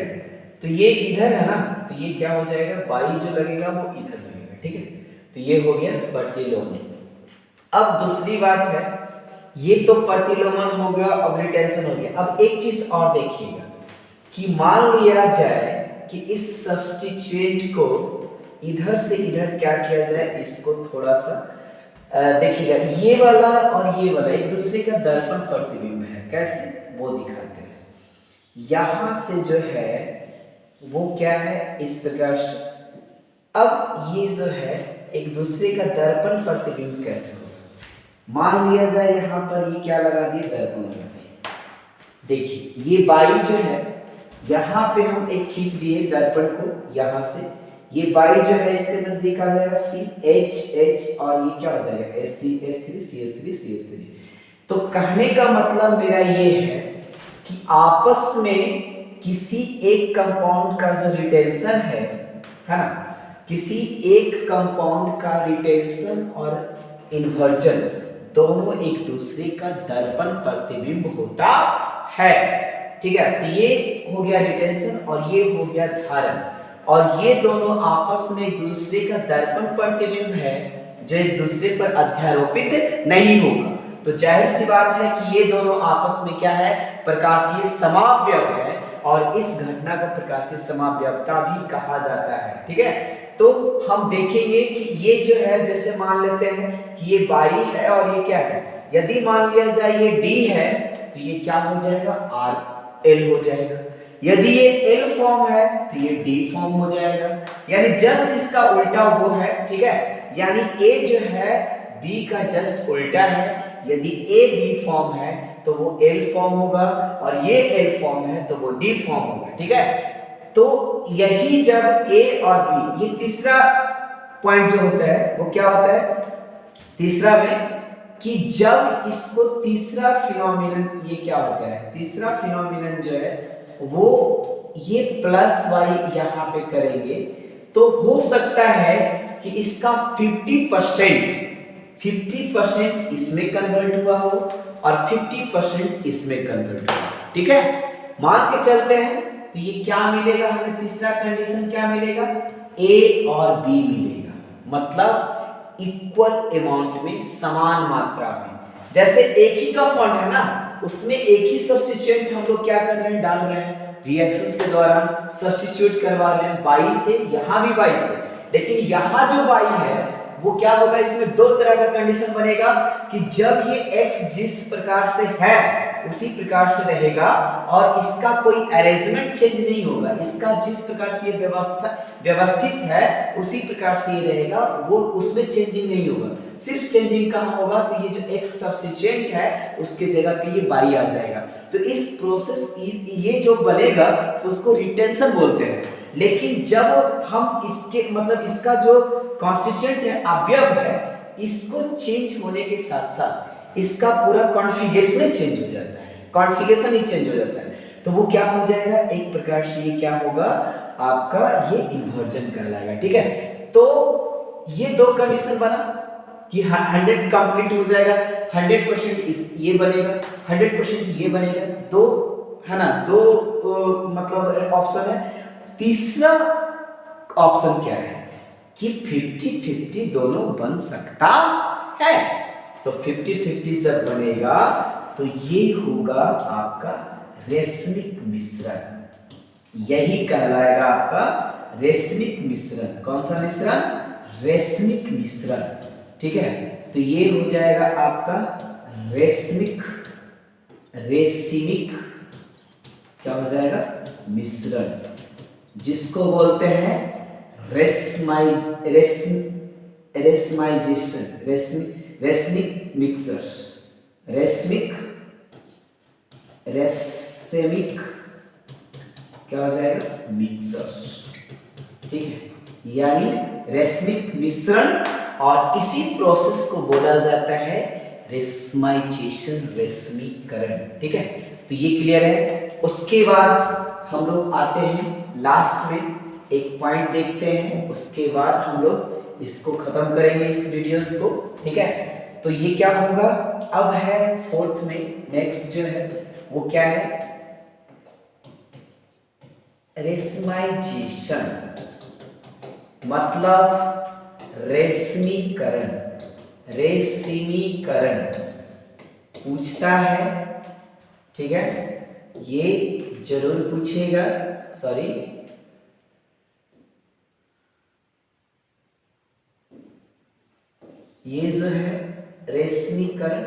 तो ये इधर है ना, तो ये क्या हो जाएगा, बाई जो लगेगा वो इधर लगेगा, ठीक है। तो ये हो गया प्रतिलोमन। अब दूसरी बात है, ये तो प्रतिलोमन हो गया, अब रिटेंशन हो गया। अब एक चीज और देखिएगा कि मान लिया जाए कि इस सब्स्टिट्यूएंट को इधर से इधर क्या किया जाए, इसको थोड़ा सा देखिएगा, ये वाला और ये वाला एक दूसरे का दर्पण प्रतिबिंब है, कैसे वो दिखाते हैं। यहां से जो है वो क्या है, इस प्रकार से। अब ये जो है एक दूसरे का दर्पण प्रतिबिंब कैसे होगा, मान लिया जाए यहां पर ये क्या लगा दिए, दर्पण लगा दिए। देखिए ये बाई जो है यहां पे हम एक खींच दिए दर्पण को, यहां से ये बाई जो है इसके नजदीक आ जाएगा CH और ये क्या हो जाएगा, CH3 तो कहने का मतलब मेरा ये है कि आपस में किसी एक कंपाउंड का जो रिटेंशन है ना, किसी एक कंपाउंड का रिटेंशन और इन्वर्जन दोनों एक दूसरे का दर्पण प्रतिबिंब होता है, ठीक है। तो ये हो गया रिटेंशन और ये हो गया धारण, और ये दोनों आपस में एक दूसरे का दर्पण प्रतिबिंब है जो एक दूसरे पर अध्यारोपित नहीं होगा। तो जाहिर सी बात है कि ये दोनों आपस में क्या है, प्रकाशीय समावयव है, और इस घटना को प्रकाशीय समावयवता भी कहा जाता है, ठीक है। तो हम देखेंगे कि ये जो है, जैसे मान लेते हैं कि ये बाई है और ये क्या है, यदि मान लिया जाए ये D है तो ये क्या हो जाएगा, RL हो जाएगा। यदि ये L फॉर्म है तो ये D फॉर्म हो जाएगा, यानी जस्ट इसका उल्टा वो है, ठीक है। यानी A जो है B का जस्ट उल्टा है, यदि A D फॉर्म है तो वो L फॉर्म होगा, और ये L फॉर्म है तो वो D फॉर्म होगा, ठीक है। तो यही जब A और B, ये तीसरा पॉइंट जो होता है वो क्या होता है, तीसरा में कि जब इसको तीसरा फिनोमिनन, ये क्या होता है, तीसरा फिनोमिनन जो है वो ये प्लस वाई यहाँ पे करेंगे तो हो सकता है कि इसका 50% इसमें कन्वर्ट हुआ हो और 50% इसमें कन्वर्ट हुआ। ठीक है, मान के चलते हैं तो ये क्या मिलेगा हमें, तीसरा कंडीशन क्या मिलेगा, ए और बी मिलेगा, मतलब इक्वल अमाउंट में, समान मात्रा में। जैसे एक ही कंपाउंड है ना, उसमें एक ही सब्स्टिट्यूएंट हम लोग क्या कर रहे हैं, डाल रहे हैं रिएक्शंस के दौरान सब्स्टिट्यूट करवा रहे हैं, बाई से, यहां भी बाई से, लेकिन यहां जो बाई है वो क्या होगा, इसमें दो तरह का कंडीशन बनेगा कि जब ये x जिस प्रकार से है उसी प्रकार से रहेगा और इसका कोई अरेंजमेंट चेंज नहीं होगा, इसका जिस प्रकार से ये व्यवस्थित है उसी प्रकार से ये रहेगा, वो उसमें चेंजिंग नहीं होगा। सिर्फ चेंजिंग कहाँ होगा, तो ये जो x सब्स्टिट्यूएंट है उसके जगह पे ये बाई आ जाएगा। तो इस प्रोसेस ये जो बनेगा उसको रिटेंशन बोलते हैं। लेकिन जब हम इसके मतलब इसका जो कॉन्स्टिट्यूएंट है, अवयव है, इसको चेंज होने के साथ साथ इसका पूरा कॉन्फ़िगरेशन चेंज हो जाता है, कॉन्फ़िगरेशन ही चेंज हो जाता है, तो वो क्या हो जाएगा, एक प्रकार से ये क्या होगा आपका, ये इन्वर्जन कहलाएगा। ठीक है, तो ये दो कंडीशन बना कि 100 कंप्लीट हो जाएगा, 100% इस ये बनेगा, 100% ये बनेगा, दो है ना, दो मतलब ऑप्शन है। तीसरा ऑप्शन क्या है कि 50-50 दोनों बन सकता है, तो 50-50 जब बनेगा तो ये होगा आपका रेशमिक मिश्रण, यही कहलाएगा आपका रेशमिक मिश्रण। कौन सा मिश्रण, रेशमिक मिश्रण। ठीक है, तो ये हो जाएगा आपका रेशमिक क्या हो जाएगा, मिश्रण, जिसको बोलते हैं रेशमिक मिक्सर्स, रेशमिक क्या हो जाएगा, मिक्सर्स। ठीक है, यानी रेशमिक मिश्रण, और इसी प्रोसेस को बोला जाता है रेशमाइजेशन, रेशमीकरण। ठीक है, तो ये क्लियर है। उसके बाद हम लोग आते हैं लास्ट में, एक पॉइंट देखते हैं, उसके बाद हम लोग इसको खत्म करेंगे इस वीडियोस को। ठीक है, तो ये क्या होगा, अब है फोर्थ में, नेक्स्ट जो है वो क्या है, रेशमाइजेशन, मतलब रेशमीकरण, रेशमीकरण पूछता है। ठीक है, ये जरूर पूछेगा, सॉरी ये जो है रेशमीकरण,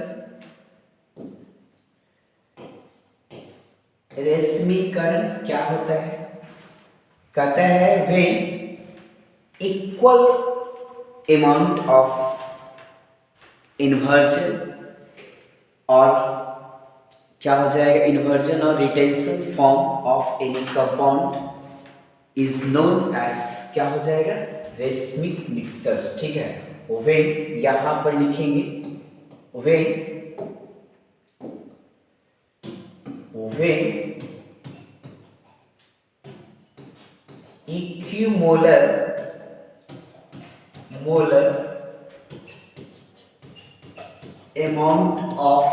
रेशमीकरण क्या होता है, कहता है when equal amount of inversion, और क्या हो जाएगा, इन्वर्जन और retention form of any compound is known as, क्या हो जाएगा, रेशमिक मिक्सर्स। ठीक है, वे यहां पर लिखेंगे, वे equimolar amount of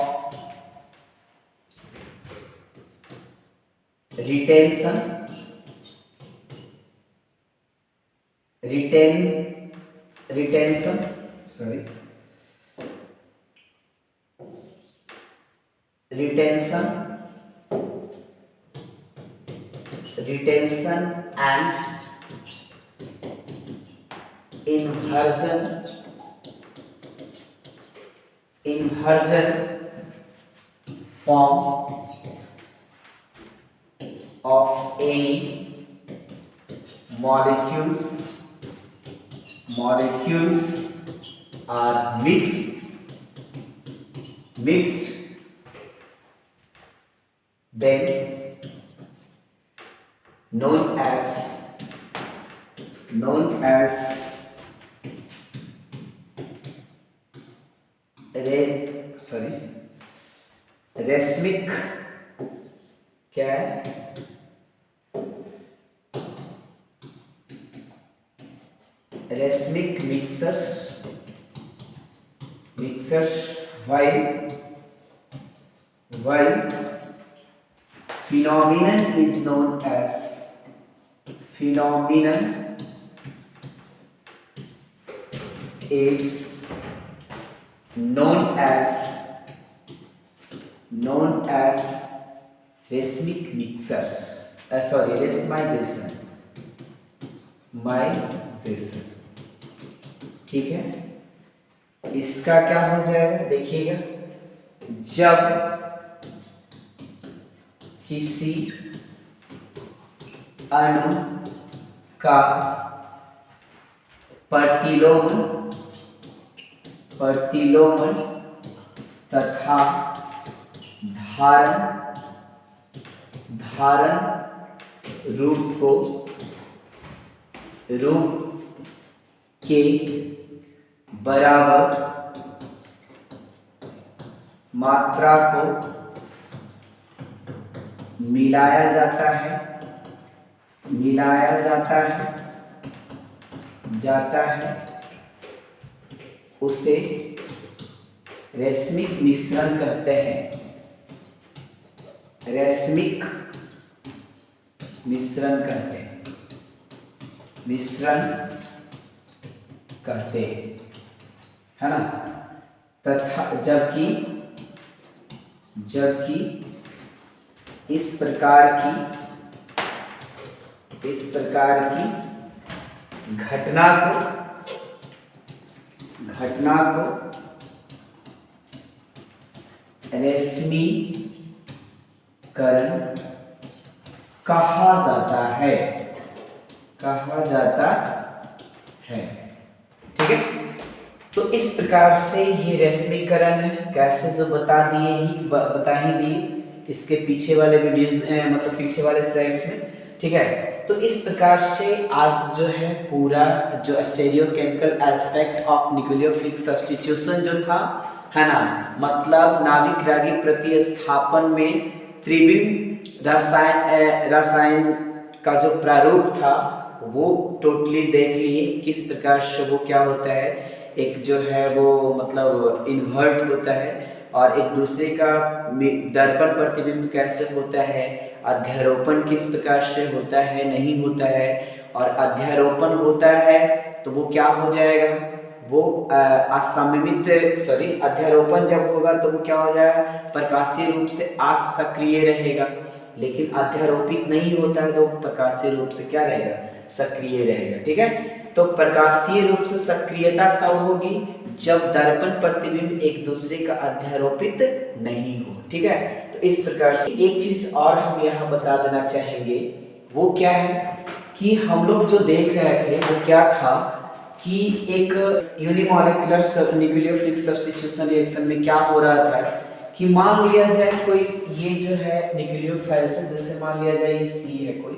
retention and inversion form of any molecules are mixed then known as racemic क्या है, racemic mixers while phenomenon is known as racemic mixers, resmization, ठीक है। इसका क्या हो जाएगा देखिएगा, जब किसी अणु का प्रतिलोमन तथा धारण रूप के बराबर मात्रा को मिलाया जाता है उसे रेसमिक मिश्रण कहते हैं। मिश्रण कहते है ना। तथा जबकि इस प्रकार की घटना को रेशमीकरण कहा जाता है, ठीक है। तो इस प्रकार से ये रेशमीकरण है, कैसे जो बता ही दिए इसके पीछे वाले वीडियोस मतलब पीछे वाले स्लाइड्स में, ठीक है। तो इस प्रकार से आज जो है पूरा जो स्टेरियोकेमिकल एस्पेक्ट ऑफ न्यूक्लियोफिलिक सब्स्टिट्यूशन जो था, है ना, मतलब नाभिक रागी प्रतिस्थापन में त्रिविम रसायन का जो प्रारूप था वो टोटली देख लिए, किस प्रकार से वो क्या होता है, एक जो है वो मतलब इन्वर्ट होता है और एक दूसरे का दर्पण प्रतिबिंब कैसे होता है, अध्यारोपण किस प्रकार से होता है नहीं होता है, और अध्यारोपण होता है तो वो क्या हो जाएगा, वो अध्यारोपण जब होगा तो वो क्या हो जाएगा, प्रकाशीय रूप से आंख सक्रिय रहेगा, लेकिन अध्यारोपित नहीं होता है तो प्रकाशीय रूप से क्या रहेगा, सक्रिय रहेगा, ठीक है। तो प्रकाशीय रूप से सक्रियता कब होगी, जब दर्पण प्रतिबिंब एक दूसरे का अध्यारोपित नहीं हो, ठीक है। तो इस प्रकार से एक चीज और हम यहाँ बता देना चाहेंगे, वो क्या है कि हम लोग जो देख रहे थे वो क्या था कि एक यूनिमॉलिक्यूलर न्यूक्लियोफिलिक सब्स्टिट्यूशन रिएक्शन में क्या हो रहा था कि मान लिया जाए कोई ये जो है न्यूक्लियोफाइल्स है, जैसे मान लिया जाए ये C है कोई,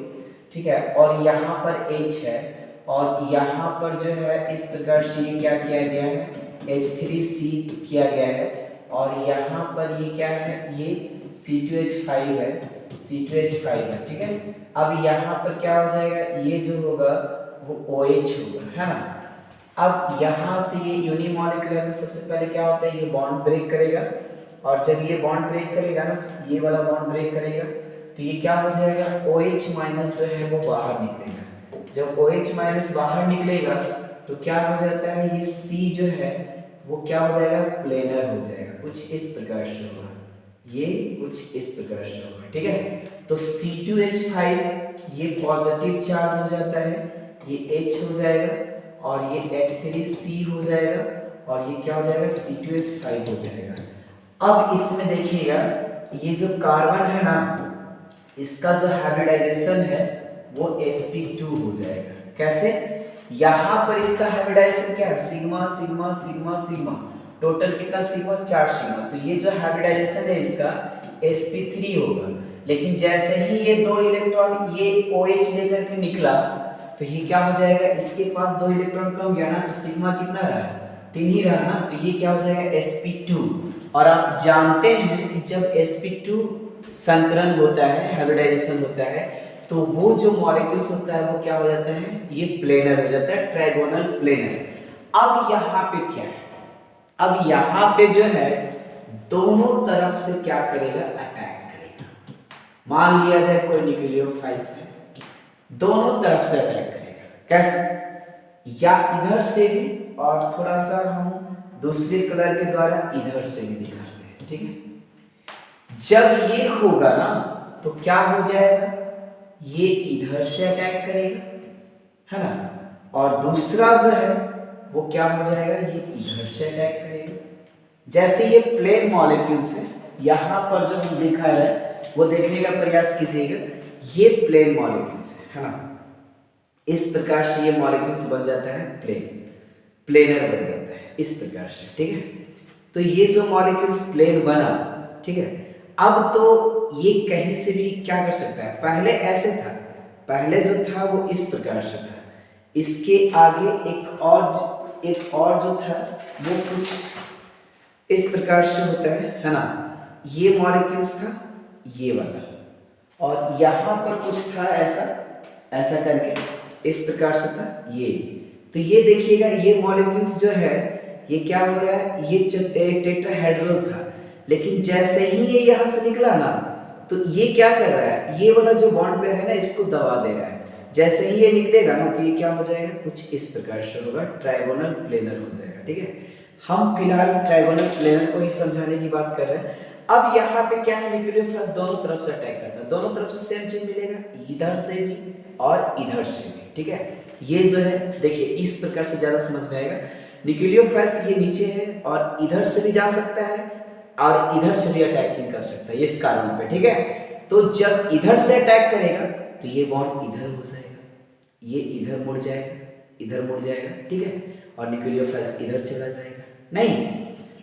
ठीक है, और यहाँ पर H है और यहाँ पर जो है इस प्रकार से ये क्या किया गया है, H3C किया गया है, और यहाँ पर ये क्या है, ये C2H5 है, ठीक है। अब यहाँ पर क्या हो जाएगा, ये जो होगा वो OH होगा, है ना। अब यहाँ से ये यूनिमॉलिक्यूलर में सबसे पहले क्या होता है, ये बॉन्ड ब्रेक करेगा, और जब ये बॉन्ड ब्रेक करेगा ना, ये वाला बॉन्ड ब्रेक करेगा तो ये क्या हो जाएगा, OH माइनस जो है वो बाहर निकलेगा। जब OH माइनस बाहर निकलेगा तो क्या हो जाता है, ये C जो है वो क्या हो जाएगा, प्लेनर हो जाएगा, कुछ इस प्रकार से होगा, ये कुछ इस प्रकार से होगा, ठीक है। तो C2H5 ये पॉजिटिव चार्ज हो जाता है, ये H हो जाएगा, और ये H3C हो जाएगा, और ये क्या हो जाएगा, C2H5 हो जाएगा। अब इसमें देखिएगा ये जो कार्बन है ना, इसका जो हाइब्रिडाइजेशन है वो sp2 हो जाएगा। कैसे, यहाँ पर इसका हाइब्रिडाइजेशन क्या है, sigma sigma sigma sigma, total कितना सिग्मा, 4 सिग्मा, तो ये जो हाइब्रिडाइजेशन है इसका sp3 होगा। लेकिन जैसे ही ये 2 इलेक्ट्रॉन ये OH लेकर के निकला तो ये क्या हो जाएगा, इसके पास 2 इलेक्ट्रॉन कम गया ना, तो सिग्मा कितना रहा, 3 ही रहा ना, तो ये क्या हो जाएगा sp2। और आप जानते हैं कि जब sp2 संकरण होता है, हाइब्रिडाइजेशन होता है, तो वो जो मॉलिक्यूल्स होता है वो क्या हो जाता है, ये प्लेनर हो जाता है, ट्राइगोनल प्लेनर। अब यहाँ पे क्या है, अब यहाँ पे जो है दोनों तरफ से क्या करेगा, अटैक करेगा। मान लिया जाए कोई न्यूक्लियोफाइल्स है, दोनों तरफ से अटैक करेगा। कैसे, या इधर से भी, और थोड़ा सा हम दूसरे कलर के द्वारा इधर से भी दिखाते हैं, ठीक है। जब ये होगा ना तो क्या हो जाएगा, ये इधर से अटैक करेगा, है ना, और दूसरा जो है वो क्या हो जाएगा, ये इधर से अटैक करेगा। जैसे ये प्लेन मॉलिक्यूल्स है, यहां पर जो हम दिखा रहे हैं वो देखने का प्रयास कीजिएगा, ये प्लेन मॉलिक्यूल्स है ना, इस प्रकार से ये मॉलिक्यूल्स बन जाता है प्लेनर बन जाता है इस प्रकार से, ठीक है। तो ये जो मॉलिक्यूल्स प्लेन बना, ठीक है, अब तो ये कहीं से भी क्या कर सकता है, पहले ऐसे था, पहले जो था वो इस प्रकार से था, इसके आगे एक और जो था वो कुछ इस प्रकार से होता है ना, ये मॉलिक्यूल्स था ये वाला, और यहाँ पर कुछ था ऐसा करके इस प्रकार से था ये। तो ये देखिएगा, ये मॉलिक्यूल्स जो है ये क्या हो रहा है, ये टेट्राहेड्रल था, लेकिन जैसे ही ये यहाँ से निकला ना तो ये क्या कर रहा है, ये वाला जो बॉन्ड पेयर है ना इसको दबा दे रहा है। जैसे ही ये निकलेगा ना तो ये क्या हो जाएगा, कुछ इस प्रकार से होगा, ट्राइगोनल प्लेनर हो जाएगा, ठीक है। हम फिलहाल ट्राइगोनल प्लेनर को ही समझाने की बात कर रहे हैं। अब यहाँ पे क्या है, न्यूक्लियोफाइल्स दोनों तरफ से अटैक करता है, दोनों तरफ से सेम चीज मिलेगा, इधर से भी और इधर से भी, ठीक है। ये जो है देखिए इस प्रकार से ज्यादा समझ में आएगा। न्यूक्लियोफाइल्स ये नीचे है और इधर से भी जा सकता है और इधर से भी अटैकिंग कर सकता है इस कार्बन पे, ठीक है। तो जब इधर से अटैक करेगा तो ये बॉन्ड इधर हो जाएगा, ये इधर मुड़ जाएगा, ठीक है, और न्यूक्लियोफाइल्स इधर चला जाएगा। नहीं,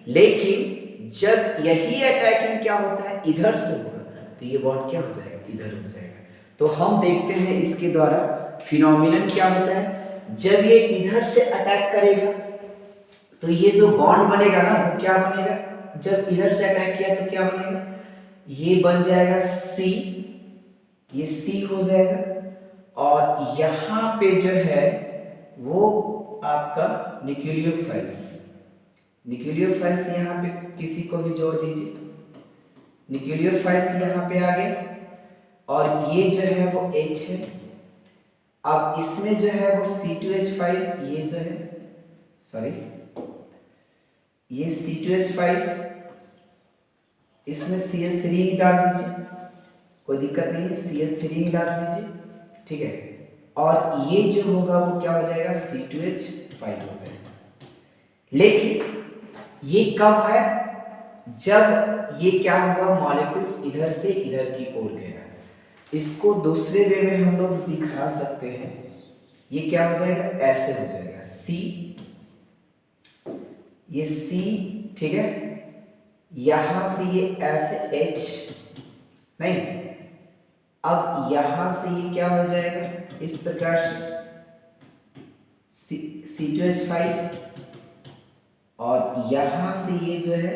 लेकिन जब यही अटैकिंग क्या होता है, इधर से होगा, तो ये बॉन्ड क्या हो जाएगा, इधर हो जाएगा। तो हम देखते हैं इसके द्वारा फिनोमिनन क्या होता है, जब ये इधर से अटैक करेगा तो ये जो बॉन्ड बनेगा ना वो क्या बनेगा, जब इधर से अटैक किया तो क्या बनेगा, ये बन जाएगा C, ये C हो जाएगा, और यहाँ पे जो है वो आपका न्यूक्लियोफाइल्स यहाँ पे किसी को भी जोड़ दीजिए, न्यूक्लियोफाइल्स यहाँ पे आ गए, और ये जो है वो H है। अब इसमें जो है वो C2H5, ये जो है सॉरी ये C2H5, इसमें CH3 ही डाल दीजिए, कोई दिक्कत नहीं है, CH3 ही डाल दीजिए, ठीक है। और ये जो होगा वो क्या हो जाएगा, C2H5 हो जाएगा। लेकिन ये कब है, जब ये क्या हुआ, मॉलिक्यूल्स इधर से इधर की ओर गया। इसको दूसरे वे में हम लोग दिखा सकते हैं, ये क्या हो जाएगा, ऐसे हो जाएगा C, ये C, ठीक है, यहां से ये ऐसे H, नहीं, अब यहां से ये क्या हो जाएगा इस प्रकार से C2H5, और यहां से ये जो है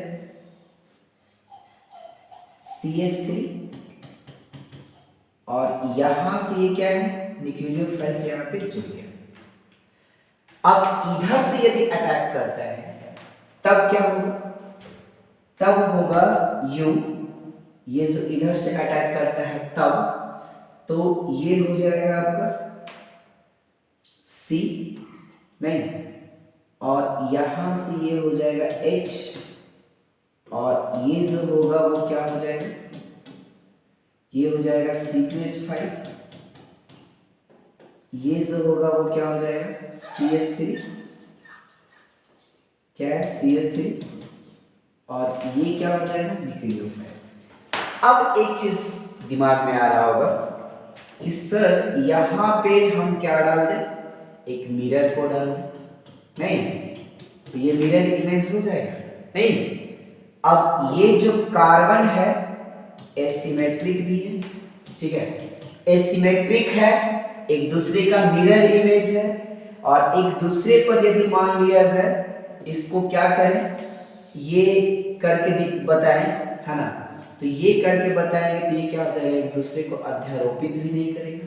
CH3, और यहां से ये क्या है, न्यूक्लियोफाइल्स यहाँ पे जुड़ गया। अब इधर से यदि अटैक करता है तब क्या होगा, तब होगा U, ये जो इधर से अटैक करता है तब, तो ये हो जाएगा आपका C, नहीं, और यहां से ये हो जाएगा H, और ये जो होगा वो क्या हो जाएगा, ये हो जाएगा C2H5, ये जो होगा वो क्या हो जाएगा CH3, क्या है CH3, और ये क्या हो जाएगा न्यूक्लियोफाइल्स। अब एक चीज दिमाग में आ रहा होगा कि सर यहाँ पे हम क्या डाल दें, एक मिरर को डाल दें, नहीं, तो ये मिरर इमेज हो जाएगा, नहीं। अब ये जो कार्बन है एसिमेट्रिक भी है, ठीक है, एसिमेट्रिक है, एक दूसरे का मिरर इमेज है, और एक दूसरे पर यदि मान लिया जाए इसको क्या करें, ये करके बताएं, है ना। तो ये करके बताएंगे तो ये क्या हो जाएगा, एक दूसरे को अध्यारोपित भी नहीं करेगा,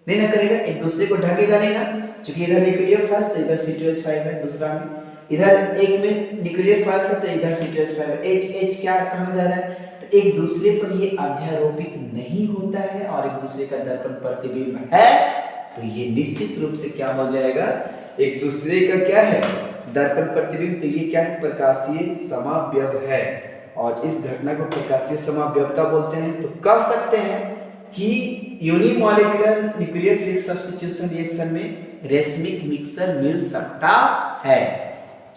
नहीं ना करेगा, एक दूसरे को ढकेगा नहीं ना, क्योंकि इधर न्यूक्लियर तो इधर C2H5 है, दूसरा में इधर एक में न्यूक्लियर है तो इधर C2H5 है, H क्या कहाँ जा रहा है, तो एक दूसरे पर ये अध्यारोपित नहीं होता है और एक दूसरे का दर्पण प्रतिबिंब है, तो ये निश्चित रूप से क्या हो जाएगा, एक दूसरे का क्या है, दर्पण प्रतिबिंब, तो ये क्या है, प्रकाशीय समावयव है और इस घटना को प्रकाशीय समावयवता बोलते हैं। तो कह सकते हैं कि unimolecular nuclear fix substitution reaction में रेशमिक मिक्सर मिल सकता है,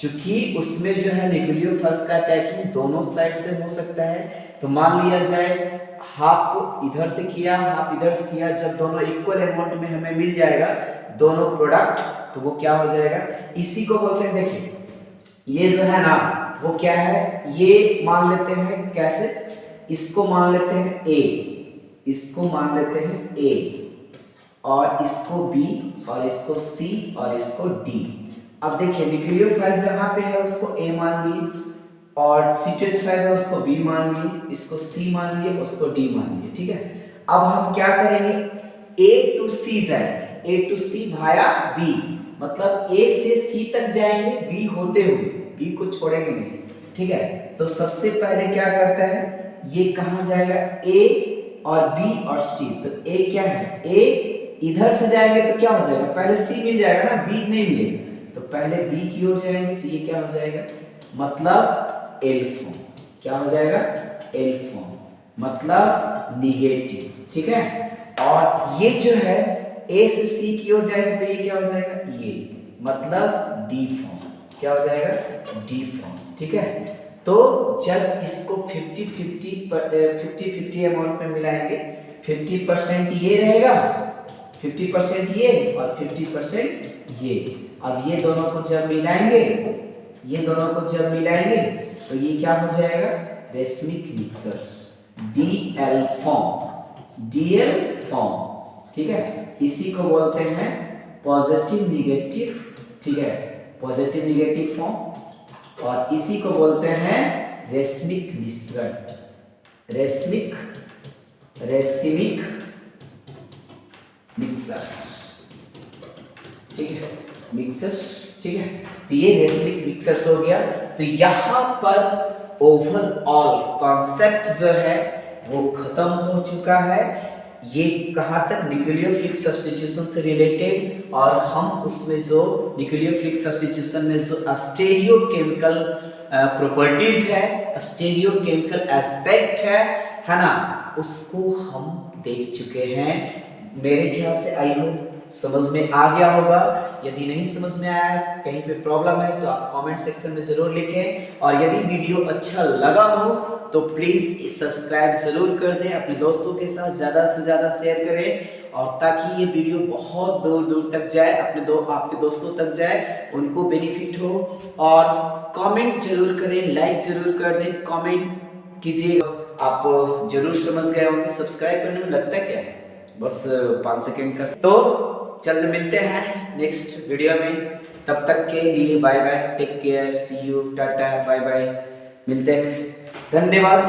क्योंकि उसमें जो है न्यूक्लियोफाइल्स का अटैकिंग दोनों साइड से हो सकता है। तो मान लिया जाए हाफ इधर से किया हाफ इधर से किया, जब दोनों इक्वल अमाउंट में हमें मिल जाएगा दोनों प्रोडक्ट, तो वो क्या हो जाएगा, इसी को बोलते हैं, देखिए ये जो है ना वो क्या है, ये मान लेते हैं कैसे, इसको मान लेते हैं A, इसको मान लेते हैं A और इसको B और इसको C और इसको D। अब देखिए न्यूक्लियोफाइल जहां पे है उसको A मान लिए और C2H5 है उसको B मान लिए, इसको C मान लिए, उसको D मान लिए, ठीक है। अब हम क्या करेंगे, A to C जाएंगे, A to C Bhaya B, मतलब A से C तक जाएंगे B होते हुए, B को छोड़ेंगे नहीं, ठीक है। तो सबसे पहले क्या करता है, ये कहां जाएगा, A और B और C, तो A क्या है, A इधर से जाएंगे तो क्या हो जाएगा, पहले C मिल जाएगा ना, B नहीं मिलेगा, तो पहले B की ओर जाएंगे तो ये क्या हो जाएगा, मतलब एल फॉर्म, क्या हो जाएगा, एल फॉर्म, मतलब निगेटिव, ठीक है। और ये जो है A से C की ओर जाएगा तो ये क्या हो जाएगा, ये मतलब डी फॉर्म, क्या हो जाएगा, डी फॉर्म, ठीक है। तो जब इसको 50-50 अमाउंट में मिलाएंगे, 50% ये रहेगा, 50% ये और 50% ये। अब ये दोनों को जब मिलाएंगे, ये दोनों को जब मिलाएंगे तो ये क्या हो जाएगा, रेशमिक mixers, DL form, DL form, ठीक है। इसी को बोलते हैं पॉजिटिव निगेटिव, ठीक है, पॉजिटिव निगेटिव फॉर्म, और इसी को बोलते हैं रेशमिक मिश्रण, रेशमिक मिक्सर्स, ठीक है, मिक्सर्स, ठीक है। तो ये रेशमिक मिक्सर्स हो गया। तो यहाँ पर ओवरऑल कॉन्सेप्ट जो है वो खत्म हो चुका है। ये कहाँ तक, न्यूक्लियोफिलिक सब्स्टिट्यूशन से रिलेटेड, और हम उसमें जो न्यूक्लियोफिलिक सब्स्टिट्यूशन में जो स्टेरियोकेमिकल प्रॉपर्टीज है, स्टेरियोकेमिकल एस्पेक्ट है ना, उसको हम देख चुके हैं। मेरे ख्याल से आई होप समझ में आ गया होगा। यदि नहीं समझ में आया, कहीं पे प्रॉब्लम है तो आप कमेंट सेक्शन में जरूर लिखें, और यदि वीडियो अच्छा लगा हो तो प्लीज सब्सक्राइब जरूर कर दें, अपने दोस्तों के साथ ज़्यादा से ज़्यादा शेयर करें, और ताकि ये वीडियो बहुत दूर दूर तक जाए, आपके दोस्तों तक जाए, उनको बेनिफिट हो। और कमेंट जरूर करें, लाइक जरूर कर दें, कमेंट कीजिए। आप जरूर समझ गए होंगे, सब्सक्राइब करने में लगता क्या है, बस 5 सेकंड का। तो जल्द मिलते हैं नेक्स्ट वीडियो में, तब तक के लिए bye bye, take care, see you, tata, bye bye, मिलते हैं, धन्यवाद।